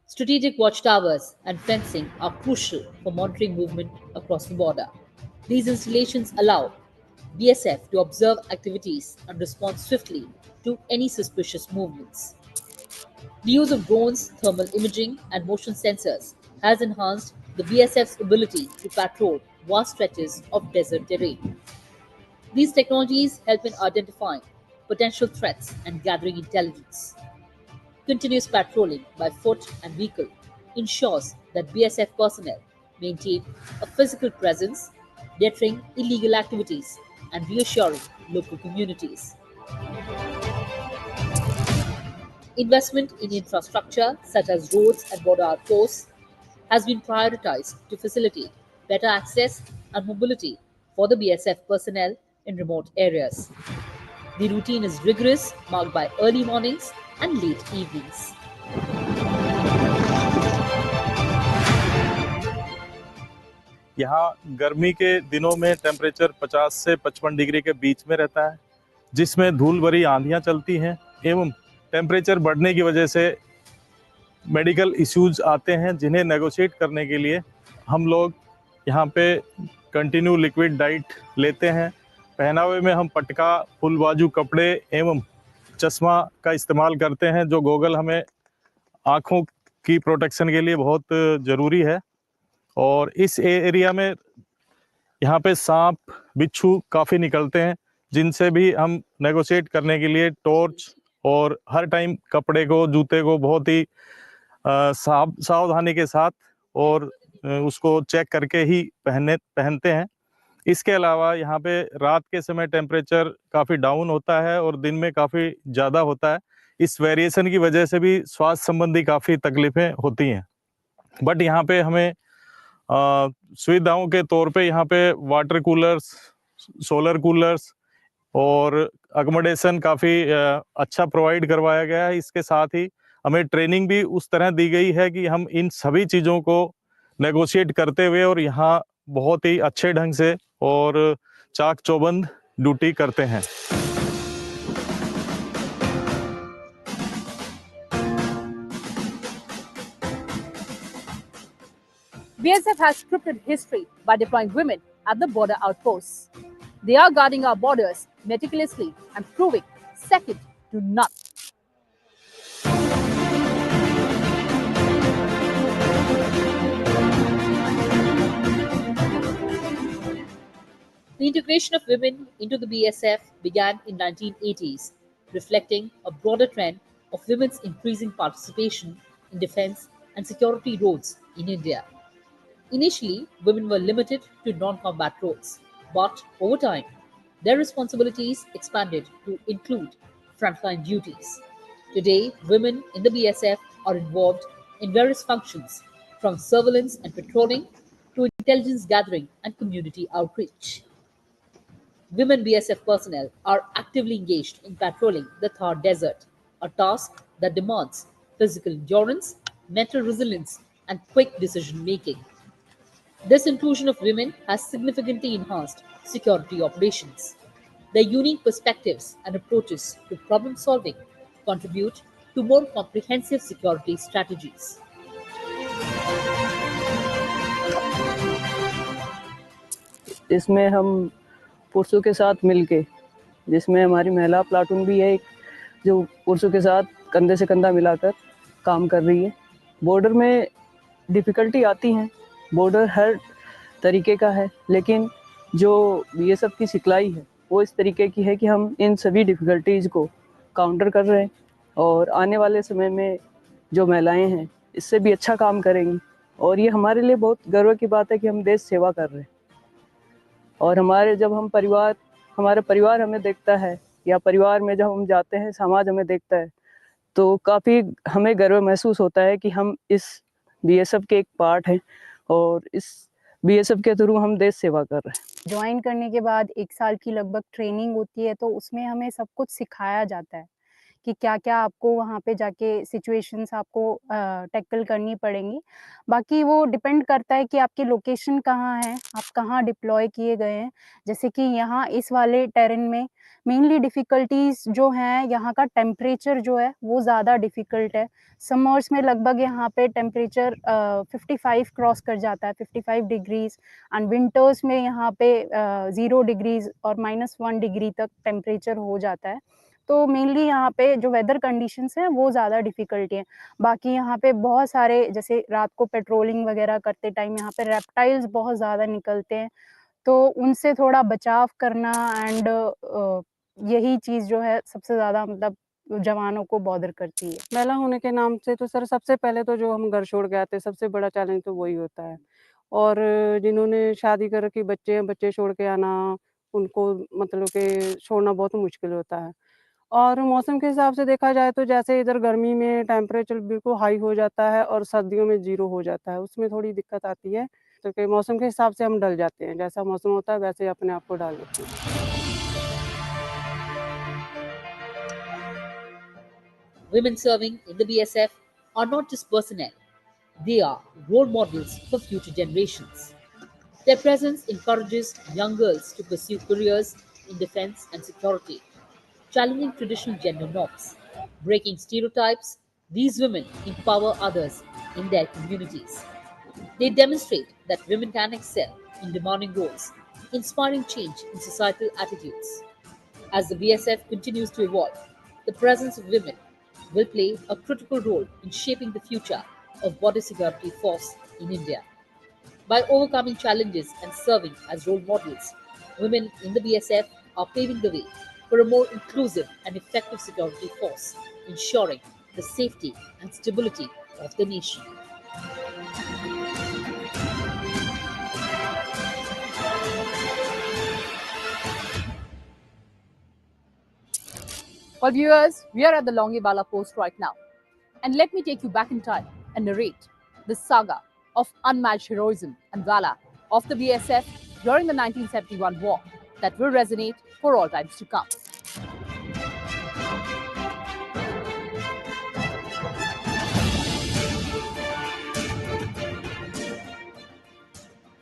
I: Strategic watchtowers and fencing are crucial for monitoring movement across the border. These installations allow BSF to observe activities and respond swiftly to any suspicious movements. The use of drones, thermal imaging, and motion sensors has enhanced the BSF's ability to patrol vast stretches of desert terrain. These technologies help in identifying potential threats and gathering intelligence. Continuous patrolling by foot and vehicle ensures that BSF personnel maintain a physical presence, deterring illegal activities and reassuring local communities. Investment in infrastructure such as roads and border outposts has been prioritized to facilitate better access and mobility for the BSF personnel in remote areas. The routine is rigorous, marked by early mornings and late evenings.
T: यहाँ गर्मी के दिनों में temperature 50 से 55 degree के बीच में रहता है, जिसमें धूल भरी आंधियां चलती हैं एवं टेम्परेचर बढ़ने की वजह से मेडिकल इश्यूज आते हैं, जिन्हें नेगोशिएट करने के लिए हम लोग यहाँ पे कंटिन्यू लिक्विड डाइट लेते हैं। पहनावे में हम पटका, फुल बाजू कपड़े एवं चश्मा का इस्तेमाल करते हैं, जो गोगल हमें आँखों की प्रोटेक्शन के लिए बहुत ज़रूरी है। और इस एरिया में यहाँ पे सांप, बिच्छू काफ़ी निकलते हैं, जिनसे भी हम नेगोशिएट करने के लिए टॉर्च और हर टाइम कपड़े को, जूते को बहुत ही सावधानी के साथ और उसको चेक करके ही पहनते हैं। इसके अलावा यहाँ पे रात के समय टेम्परेचर काफ़ी डाउन होता है और दिन में काफ़ी ज़्यादा होता है। इस वेरिएशन की वजह से भी स्वास्थ्य संबंधी काफ़ी तकलीफ़ें होती हैं। बट यहाँ पे हमें सुविधाओं के तौर पे यहाँ पे वाटर कूलर्स, सोलर कूलर्स और अकोमोडेशन काफ़ी अच्छा प्रोवाइड करवाया गया है। इसके साथ ही हमें ट्रेनिंग भी उस तरह दी गई है कि हम इन सभी चीज़ों को नेगोशिएट करते हुए और यहाँ बहुत ही अच्छे ढंग से और चाक चौबंद ड्यूटी करते हैं।
M: BSF has scripted history by deploying women at the border outposts. They are guarding our borders meticulously and proving second to none.
U: The integration of women into the BSF began in 1980s, reflecting a broader trend of women's increasing participation in defense and security roles in India. Initially, women were limited to non-combat roles, but over time, their responsibilities expanded to include frontline duties. Today, women in the BSF are involved in various functions, from surveillance and patrolling to intelligence gathering and community outreach. Women BSF personnel are actively engaged in patrolling the Thar Desert, a task that demands physical endurance, mental resilience, and quick decision making. This inclusion of women has significantly enhanced security operations. Their unique perspectives and approaches to problem solving contribute to more comprehensive security strategies.
V: इसमें हम पुरुषों के साथ मिलके, जिसमें हमारी महिला platoon भी है एक, जो पुरुषों के साथ कंधे से कंधा मिलाकर काम कर रही है। बॉर्डर में डिफ़िकल्टी आती हैं, बॉर्डर हर तरीके का है, लेकिन जो बीएसएफ की सिखलाई है वो इस तरीके की है कि हम इन सभी डिफ़िकल्टीज़ को काउंटर कर रहे हैं और आने वाले समय में जो महिलाएं हैं इससे भी अच्छा काम करेंगी और ये हमारे लिए बहुत गर्व की बात है कि हम देश सेवा कर रहे हैं। और हमारे परिवार हमें देखता है या परिवार में जब हम जाते हैं, समाज हमें देखता है, तो काफ़ी हमें गर्व महसूस होता है कि हम इस बीएसएफ के एक पार्ट हैं और इस बीएसएफ के थ्रू हम देश सेवा कर रहे हैं।
W: ज्वाइन करने के बाद 1 साल की लगभग ट्रेनिंग होती है, तो उसमें हमें सब कुछ सिखाया जाता है कि क्या-क्या आपको वहाँ पे जाके सिचुएशंस आपको टैकल करनी पड़ेंगी। बाकी वो डिपेंड करता है कि आपकी लोकेशन कहाँ है, आप कहाँ डिप्लॉय किए गए हैं। जैसे कि यहाँ इस वाले टेरेन में मेनली डिफ़िकल्टीज़ जो हैं, यहाँ का टेम्परेचर जो है वो ज़्यादा डिफ़िकल्ट है। समर्स में लगभग यहाँ पे टेम्परेचर 55 क्रॉस कर जाता है, 55 डिग्रीज़, एंड विंटर्स में यहाँ पे 0 डिग्रीज़ और -1 डिग्री तक टेम्परेचर हो जाता है। तो मेनली यहाँ पे जो वेदर कंडीशंस हैं वो ज़्यादा डिफ़िकल्टी हैं। बाकी यहाँ पे बहुत सारे, जैसे रात को पेट्रोलिंग वगैरह करते टाइम यहाँ पे रेप्टाइल्स बहुत ज़्यादा निकलते हैं, तो उनसे थोड़ा बचाव करना एंड यही चीज़ जो है सबसे ज़्यादा मतलब जवानों को बॉदर करती है।
V: महिला होने के नाम से तो सर सबसे पहले तो जो हम घर छोड़ के आते हैं, सबसे बड़ा चैलेंज तो वही होता है। और जिन्होंने शादी कर रखी, बच्चे हैं, बच्चे छोड़ के आना, उनको मतलब कि छोड़ना बहुत मुश्किल होता है। और मौसम के हिसाब से देखा जाए तो जैसे इधर गर्मी में टेम्परेचर बिल्कुल हाई हो जाता है और सर्दियों में 0 हो जाता है, उसमें थोड़ी दिक्कत आती है। तो कि मौसम के हिसाब से हम ढल जाते हैं, जैसा मौसम होता है वैसे अपने आप को ढाल लेते हैं।
U: Women serving in the BSF are not just personnel, they are role models for future generations. Their presence encourages young girls to pursue careers in defense and security, challenging traditional gender norms. Breaking stereotypes, these women empower others in their communities. They demonstrate that women can excel in demanding roles, inspiring change in societal attitudes. As the BSF continues to evolve, the presence of women will play a critical role in shaping the future of border security force in India. By overcoming challenges and serving as role models, women in the BSF are paving the way for a more inclusive and effective security force, ensuring the safety and stability of the nation.
M: Well, viewers, we are at the Longewala post right now. And let me take you back in time and narrate the saga of unmatched heroism and valor of the BSF during the 1971 war that will resonate for all times to come.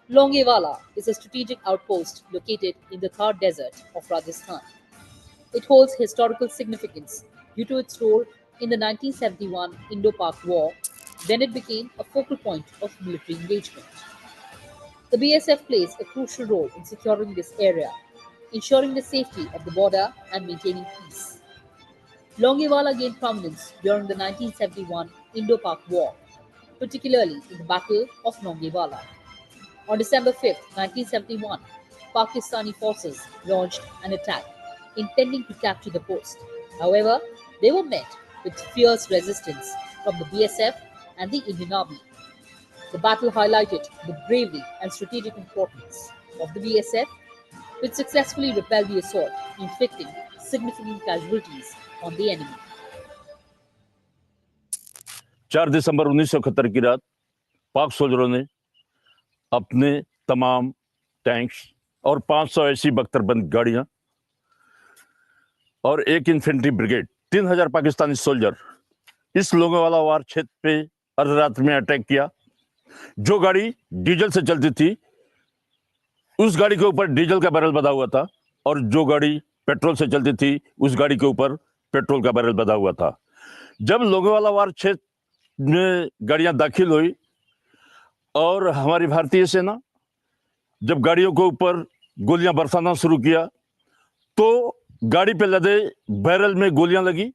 U: Longewala is a strategic outpost located in the Thar Desert of Rajasthan. It holds historical significance due to its role in the 1971 Indo-Pak War, when it became a focal point of military engagement. The BSF plays a crucial role in securing this area, ensuring the safety of the border and maintaining peace. Longewala gained prominence during the 1971 Indo-Pak War, particularly in the Battle of Longewala. On December 5, 1971, Pakistani forces launched an attack intending to capture the post. However, they were met with fierce resistance from the BSF and the Indian Army. The battle highlighted the bravery and strategic importance of the BSF, which successfully repelled the assault, inflicting significant casualties on the enemy.
C: 4 दिसंबर 1971 की रात पाक सोल्जरों ने अपने तमाम tanks और 500 ऐसी बख्तरबंद गाड़ियां और एक इन्फेंट्री ब्रिगेड 3000 पाकिस्तानी सोल्जर इस लोगोवाला वार क्षेत्र पे अर्धरात्रि में अटैक किया। जो गाड़ी डीजल से चलती थी उस गाड़ी के ऊपर डीजल का बैरल बंधा हुआ था और जो गाड़ी पेट्रोल से चलती थी उस गाड़ी के ऊपर पेट्रोल का बैरल बंधा हुआ था। जब लोगोवाला वार क्षेत्र में गाड़ियां दाखिल हुई और हमारी भारतीय सेना जब गाड़ियों के ऊपर गोलियां बरसाना शुरू किया तो गाड़ी पे लदे बैरल में गोलियां लगी,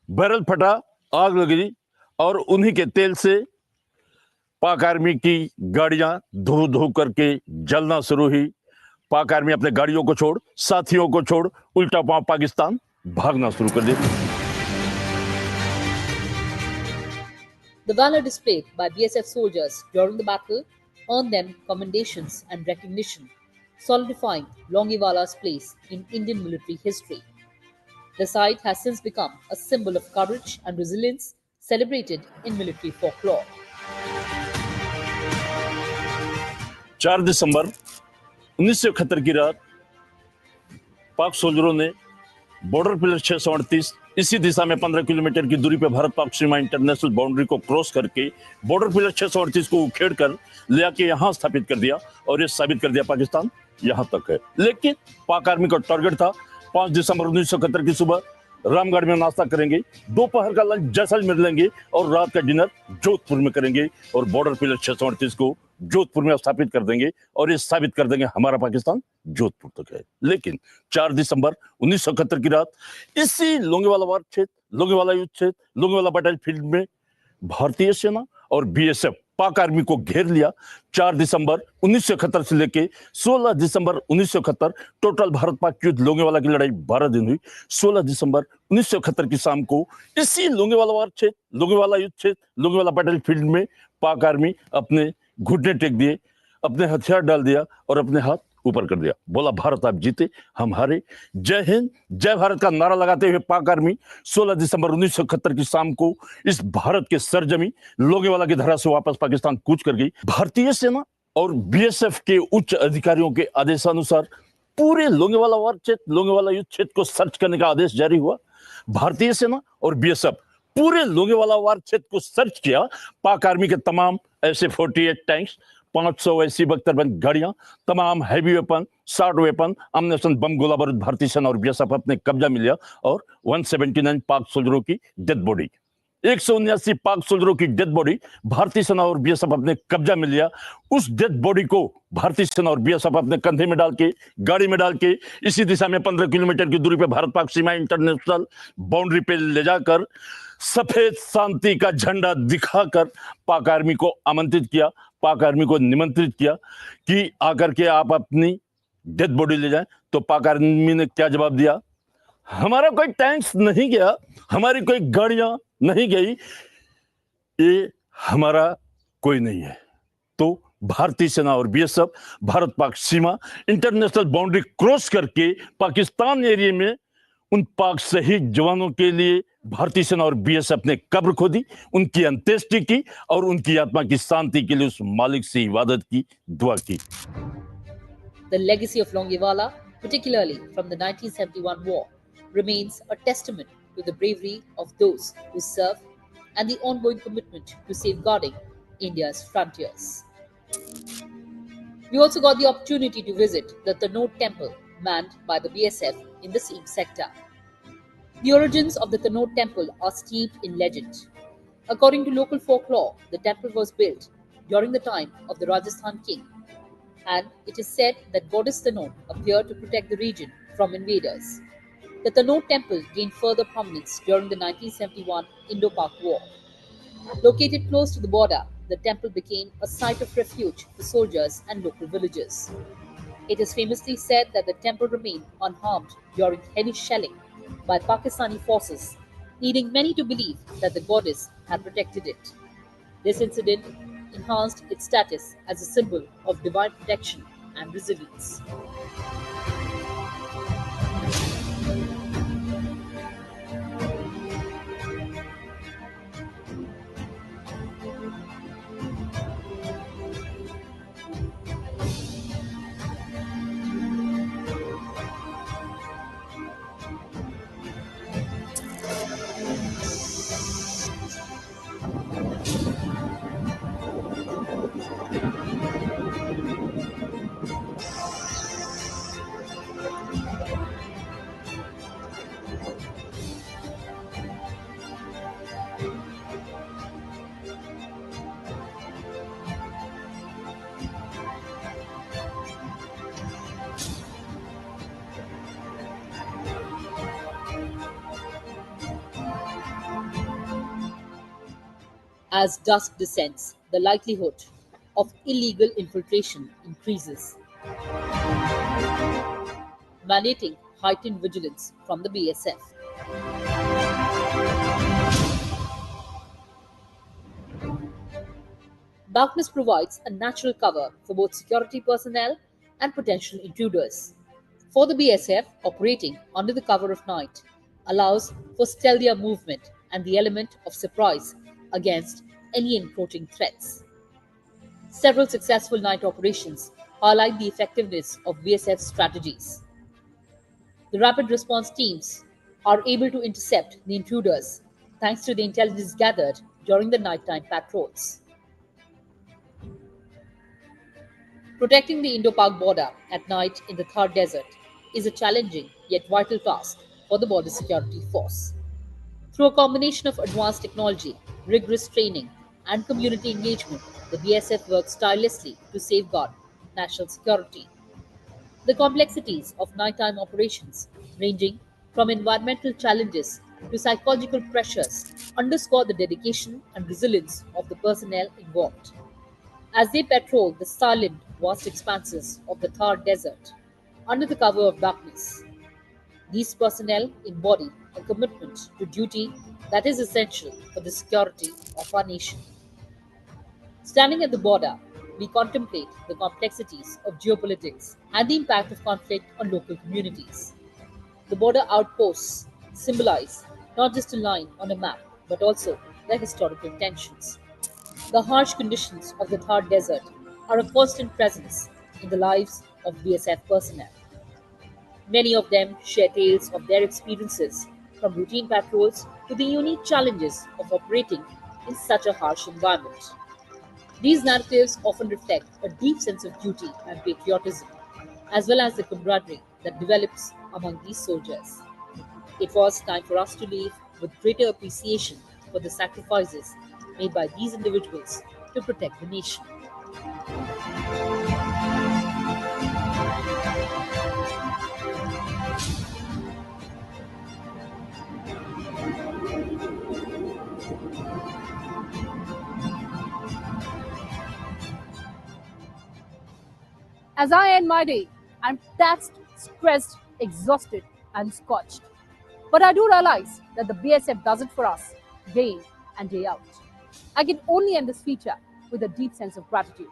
C: बैरल फटा, आग लगी और उन्हीं के तेल से पाक आर्मी की गाड़ियां धो धो करके जलना शुरू हुई। पाक आर्मी अपने गाड़ियों को छोड़, साथियों को छोड़ उल्टा पांव पाकिस्तान भागना शुरू कर दी।
U: The valor displayed by BSF soldiers during the battle earned them commendations and recognition, solidifying Longewala's place in Indian military history. The site has since become a symbol of courage and resilience celebrated in military folklore.
C: 4 दिसंबर 1971 की रात पाक सोल्जरों ने border pillar 638 इसी दिशा में 15 kilometre की दूरी पर भारत पाक सीमा international boundary को क्रॉस करके बॉर्डर पिलर 638 को उखेड़ कर ले आके यहां स्थापित कर दिया और ये साबित कर दिया पाकिस्तान यहां तक है। लेकिन पाक आर्मी का टारगेट था 5 दिसंबर 1971 की सुबह रामगढ़ में नाश्ता करेंगे, दोपहर का लंच जैसलमेर लेंगे और रात का डिनर जोधपुर में करेंगे और बॉर्डर पिलर 638 को जोधपुर में स्थापित कर देंगे और ये साबित कर देंगे हमारा पाकिस्तान जोधपुर तक है। लेकिन 4 दिसंबर 1971 की रात इसी लोंगेवाला वार क्षेत्र, लोंगेवाला युद्ध क्षेत्र, लोंगेवाला बैटल फील्ड में भारतीय सेना और बीएसएफ पाक आर्मी को घेर लिया। 4 दिसंबर 1971 से लेके 16 दिसंबर 1971 टोटल भारत पाक युद्ध लोंगेवाला की लड़ाई 12 दिन हुई। 16 दिसंबर 1971 की शाम को इसी लोंगेवाला वार क्षेत्र, लोंगेवाला युद्ध क्षेत्र, लोंगेवाला बैटल फील्ड में पाक आर्मी अपने घुटने टेक दिए, अपने हथियार डाल दिया और अपने हाथ ऊपर कर दिया। बोला भारत आप जीते, हम हारे। जय हिंद, जय भारत का नारा लगाते हुए पाक आर्मी 16 दिसंबर 1971 की शाम को इस भारत के सरजमी लोंगेवाला की धरा से वापस पाकिस्तान कूच कर गई। भारतीय सेना और बीएसएफ के उच्च अधिकारियों के आदेशानुसार पूरे लोंगेवाला वार क्षेत्र, लोंगेवाला युद्ध क्षेत्र को सर्च करने का आदेश जारी हुआ। भारतीय सेना और बीएसएफ पूरे लोंगेवाला वार क्षेत्र को सर्च किया। पाक आर्मी के तमाम ऐसे 48 टैंक्स, 500 ऐसी बख्तरबंद गाड़ियां, तमाम हैवी वेपन, 60 वेपन, अम्युनिशन, बम, गोला बारूद भारतीय सेना और बीएसएफ अपने कब्जा में लिया और 179 पाक सोल्जरों की डेड बॉडी, 179 पाक सोल्जरों की डेड बॉडी भारतीय सेना और बीएसएफ अपने कब्जा में लिया। उस डेड बॉडी को भारतीय सेना और बीएसएफ अपने कंधे में डाल के, गाड़ी में डाल के इसी दिशा में 15 किलोमीटर की दूरी पे भारत पाक सीमा इंटरनेशनल बाउंड्री पे ले जाकर सफेद शांति का झंडा दिखाकर पाक आर्मी को आमंत्रित किया, पाक आर्मी को निमंत्रित किया कि आकर के आप अपनी डेड बॉडी ले जाएं। तो पाक आर्मी ने क्या जवाब दिया? हमारा कोई टैंक्स नहीं गया, हमारी कोई गाड़ियां नहीं गई, ये हमारा कोई नहीं है। तो भारतीय सेना और बीएसएफ भारत पाक सीमा इंटरनेशनल बाउंड्री क्रॉस करके पाकिस्तान एरिया में उन पाक शहीद जवानों के लिए भारतीय सेना और बीएसएफ ने कब्र खोदी, उनकी अंत्येष्टि की और उनकी आत्मा की शांति के लिए उस मालिक से इबादत की, दुआ की।
U: The legacy of Longewala, particularly from the 1971 war, remains a testament to the bravery of those who serve and the ongoing commitment to safeguarding India's frontiers. We also got the opportunity to visit the Thar temple manned by the BSF in the same sector. The origins of the Thar temple are steeped in legend. According to local folklore, the temple was built during the time of the Rajasthan king, and it is said that goddess Tanot appeared to protect the region from invaders. The Tanot temple gained further prominence during the 1971 Indo-Pak War. Located close to the border, the temple became a site of refuge for soldiers and local villagers. It is famously said that the temple remained unharmed during heavy shelling by Pakistani forces, leading many to believe that the goddess had protected it. This incident enhanced its status as a symbol of divine protection and resilience. As dusk descends, the likelihood of illegal infiltration increases, mandating heightened vigilance from the BSF. Darkness provides a natural cover for both security personnel and potential intruders. For the BSF, operating under the cover of night allows for stealthier movement and the element of surprise against any encroaching threats. Several successful night operations highlight the effectiveness of BSF's strategies. The rapid response teams are able to intercept the intruders thanks to the intelligence gathered during the nighttime patrols. Protecting the Indo-Pak border at night in the Thar Desert is a challenging yet vital task for the Border Security Force. Through a combination of advanced technology, rigorous training, and community engagement, the BSF works tirelessly to safeguard national security. The complexities of nighttime operations, ranging from environmental challenges to psychological pressures, underscore the dedication and resilience of the personnel involved. As they patrol the silent, vast expanses of the Thar Desert under the cover of darkness, these personnel embody a commitment to duty that is essential for the security of our nation. Standing at the border, we contemplate the complexities of geopolitics and the impact of conflict on local communities. The border outposts symbolize not just a line on a map, but also their historical tensions. The harsh conditions of the Thar Desert are a constant presence in the lives of BSF personnel. Many of them share tales of their experiences, from routine patrols to the unique challenges of operating in such a harsh environment. These narratives often reflect a deep sense of duty and patriotism, as well as the camaraderie that develops among these soldiers. It was time for us to leave with greater appreciation for the sacrifices made by these individuals to protect the nation.
M: As I end my day, I'm taxed, stressed, exhausted, and scorched. But I do realize that the BSF does it for us, day in and day out. I can only end this feature with a deep sense of gratitude.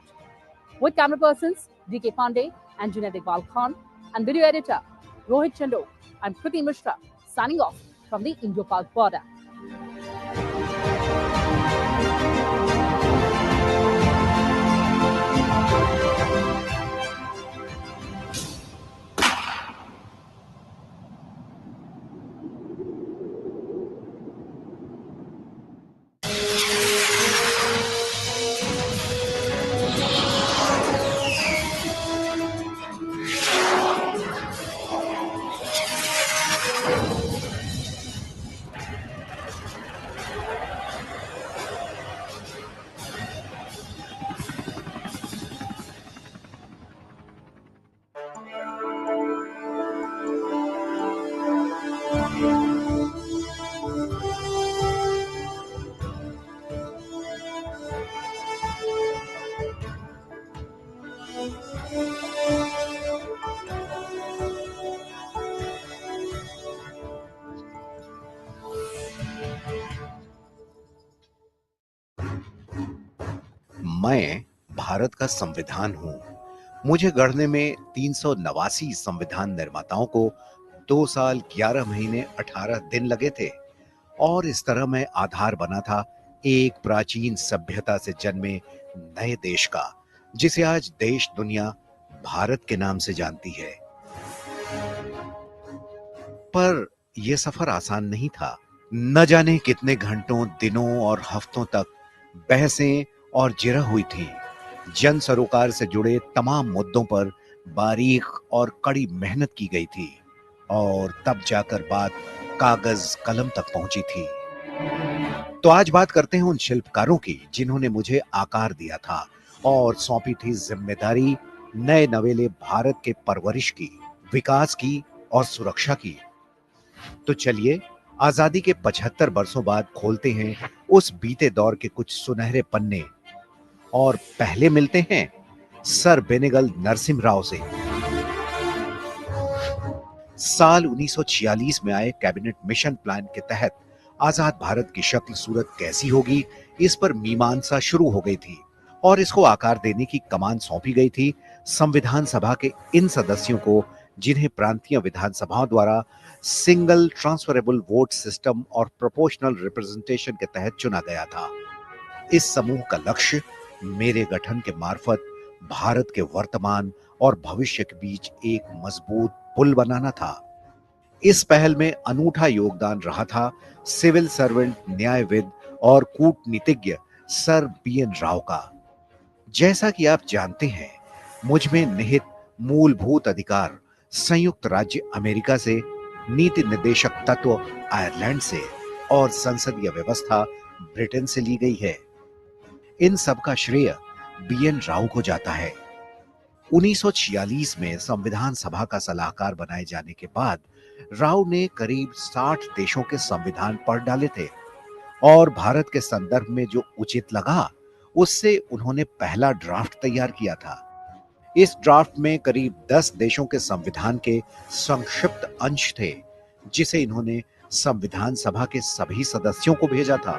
M: With camera persons DK Pandey and Junaid Iqbal Khan, and video editor Rohit Chando, I'm Kriti Mishra, signing off from the Indo-Pak border.
K: मैं भारत का संविधान हूं। मुझे गढ़ने में 389 संविधान निर्माताओं को 2 साल 11 महीने 18 दिन लगे थे और इस तरह मैं आधार बना था एक प्राचीन सभ्यता से जन्मे नए देश का, जिसे आज देश दुनिया भारत के नाम से जानती है। पर यह सफर आसान नहीं था। न जाने कितने घंटों, दिनों और हफ्तों तक बहसें और जिरह हुई थी। जन सरोकार से जुड़े तमाम मुद्दों पर बारीक और कड़ी मेहनत की गई थी और तब जाकर बात कागज कलम तक पहुंची थी। तो आज बात करते हैं उन शिल्पकारों की जिन्होंने मुझे आकार दिया था और सौंपी थी जिम्मेदारी नए नवेले भारत के परवरिश की, विकास की और सुरक्षा की। तो चलिए आजादी के 75 वर्षों बाद खोलते हैं उस बीते दौर के कुछ सुनहरे पन्ने और पहले मिलते हैं सर बेनेगल नरसिम्हा राव से। साल 1946 में आए कैबिनेट मिशन प्लान के तहत आजाद भारत की शक्ल सूरत कैसी होगी, इस पर मीमांसा शुरू हो गई थी और इसको आकार देने की कमान सौंपी गई थी संविधान सभा के इन सदस्यों को जिन्हें प्रांतीय विधानसभाओं द्वारा सिंगल ट्रांसफरेबल वोट सिस्टम और प्रोपोर्शनल रिप्रेजेंटेशन के तहत चुना गया था। इस समूह का लक्ष्य मेरे गठन के मार्फत भारत के वर्तमान और भविष्य के बीच एक मजबूत पुल बनाना था। इस पहल में अनूठा योगदान रहा था सिविल सर्वेंट, न्यायविद और कूटनीतिज्ञ सर BN राव का। जैसा कि आप जानते हैं, मुझ में निहित मूलभूत अधिकार संयुक्त राज्य अमेरिका से, नीति निर्देशक तत्व आयरलैंड से और संसदीय व्यवस्था ब्रिटेन से ली गई है। इन सब का श्रेय BN राव को जाता है। 1946 में संविधान सभा का सलाहकार बनाए जाने के बाद राव ने करीब 60 देशों के संविधान पढ़ डाले थे और भारत के संदर्भ में जो उचित लगा उससे उन्होंने पहला ड्राफ्ट तैयार किया था। इस ड्राफ्ट में करीब 10 देशों के संविधान के संक्षिप्त अंश थे जिसे इन्होंने संविधान सभा के सभी सदस्यों को भेजा था।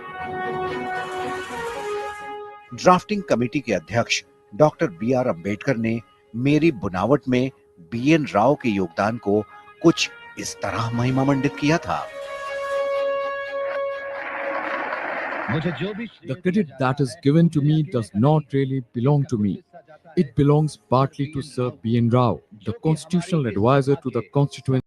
K: ड्राफ्टिंग कमेटी के अध्यक्ष डॉक्टर BR अम्बेडकर ने मेरी बुनावट में BN राव के योगदान को कुछ इस तरह महिमामंडित किया था।
D: The credit that is given to me does not really belong to me. It belongs partly to Sir BN Rao, the constitutional advisor to the constituent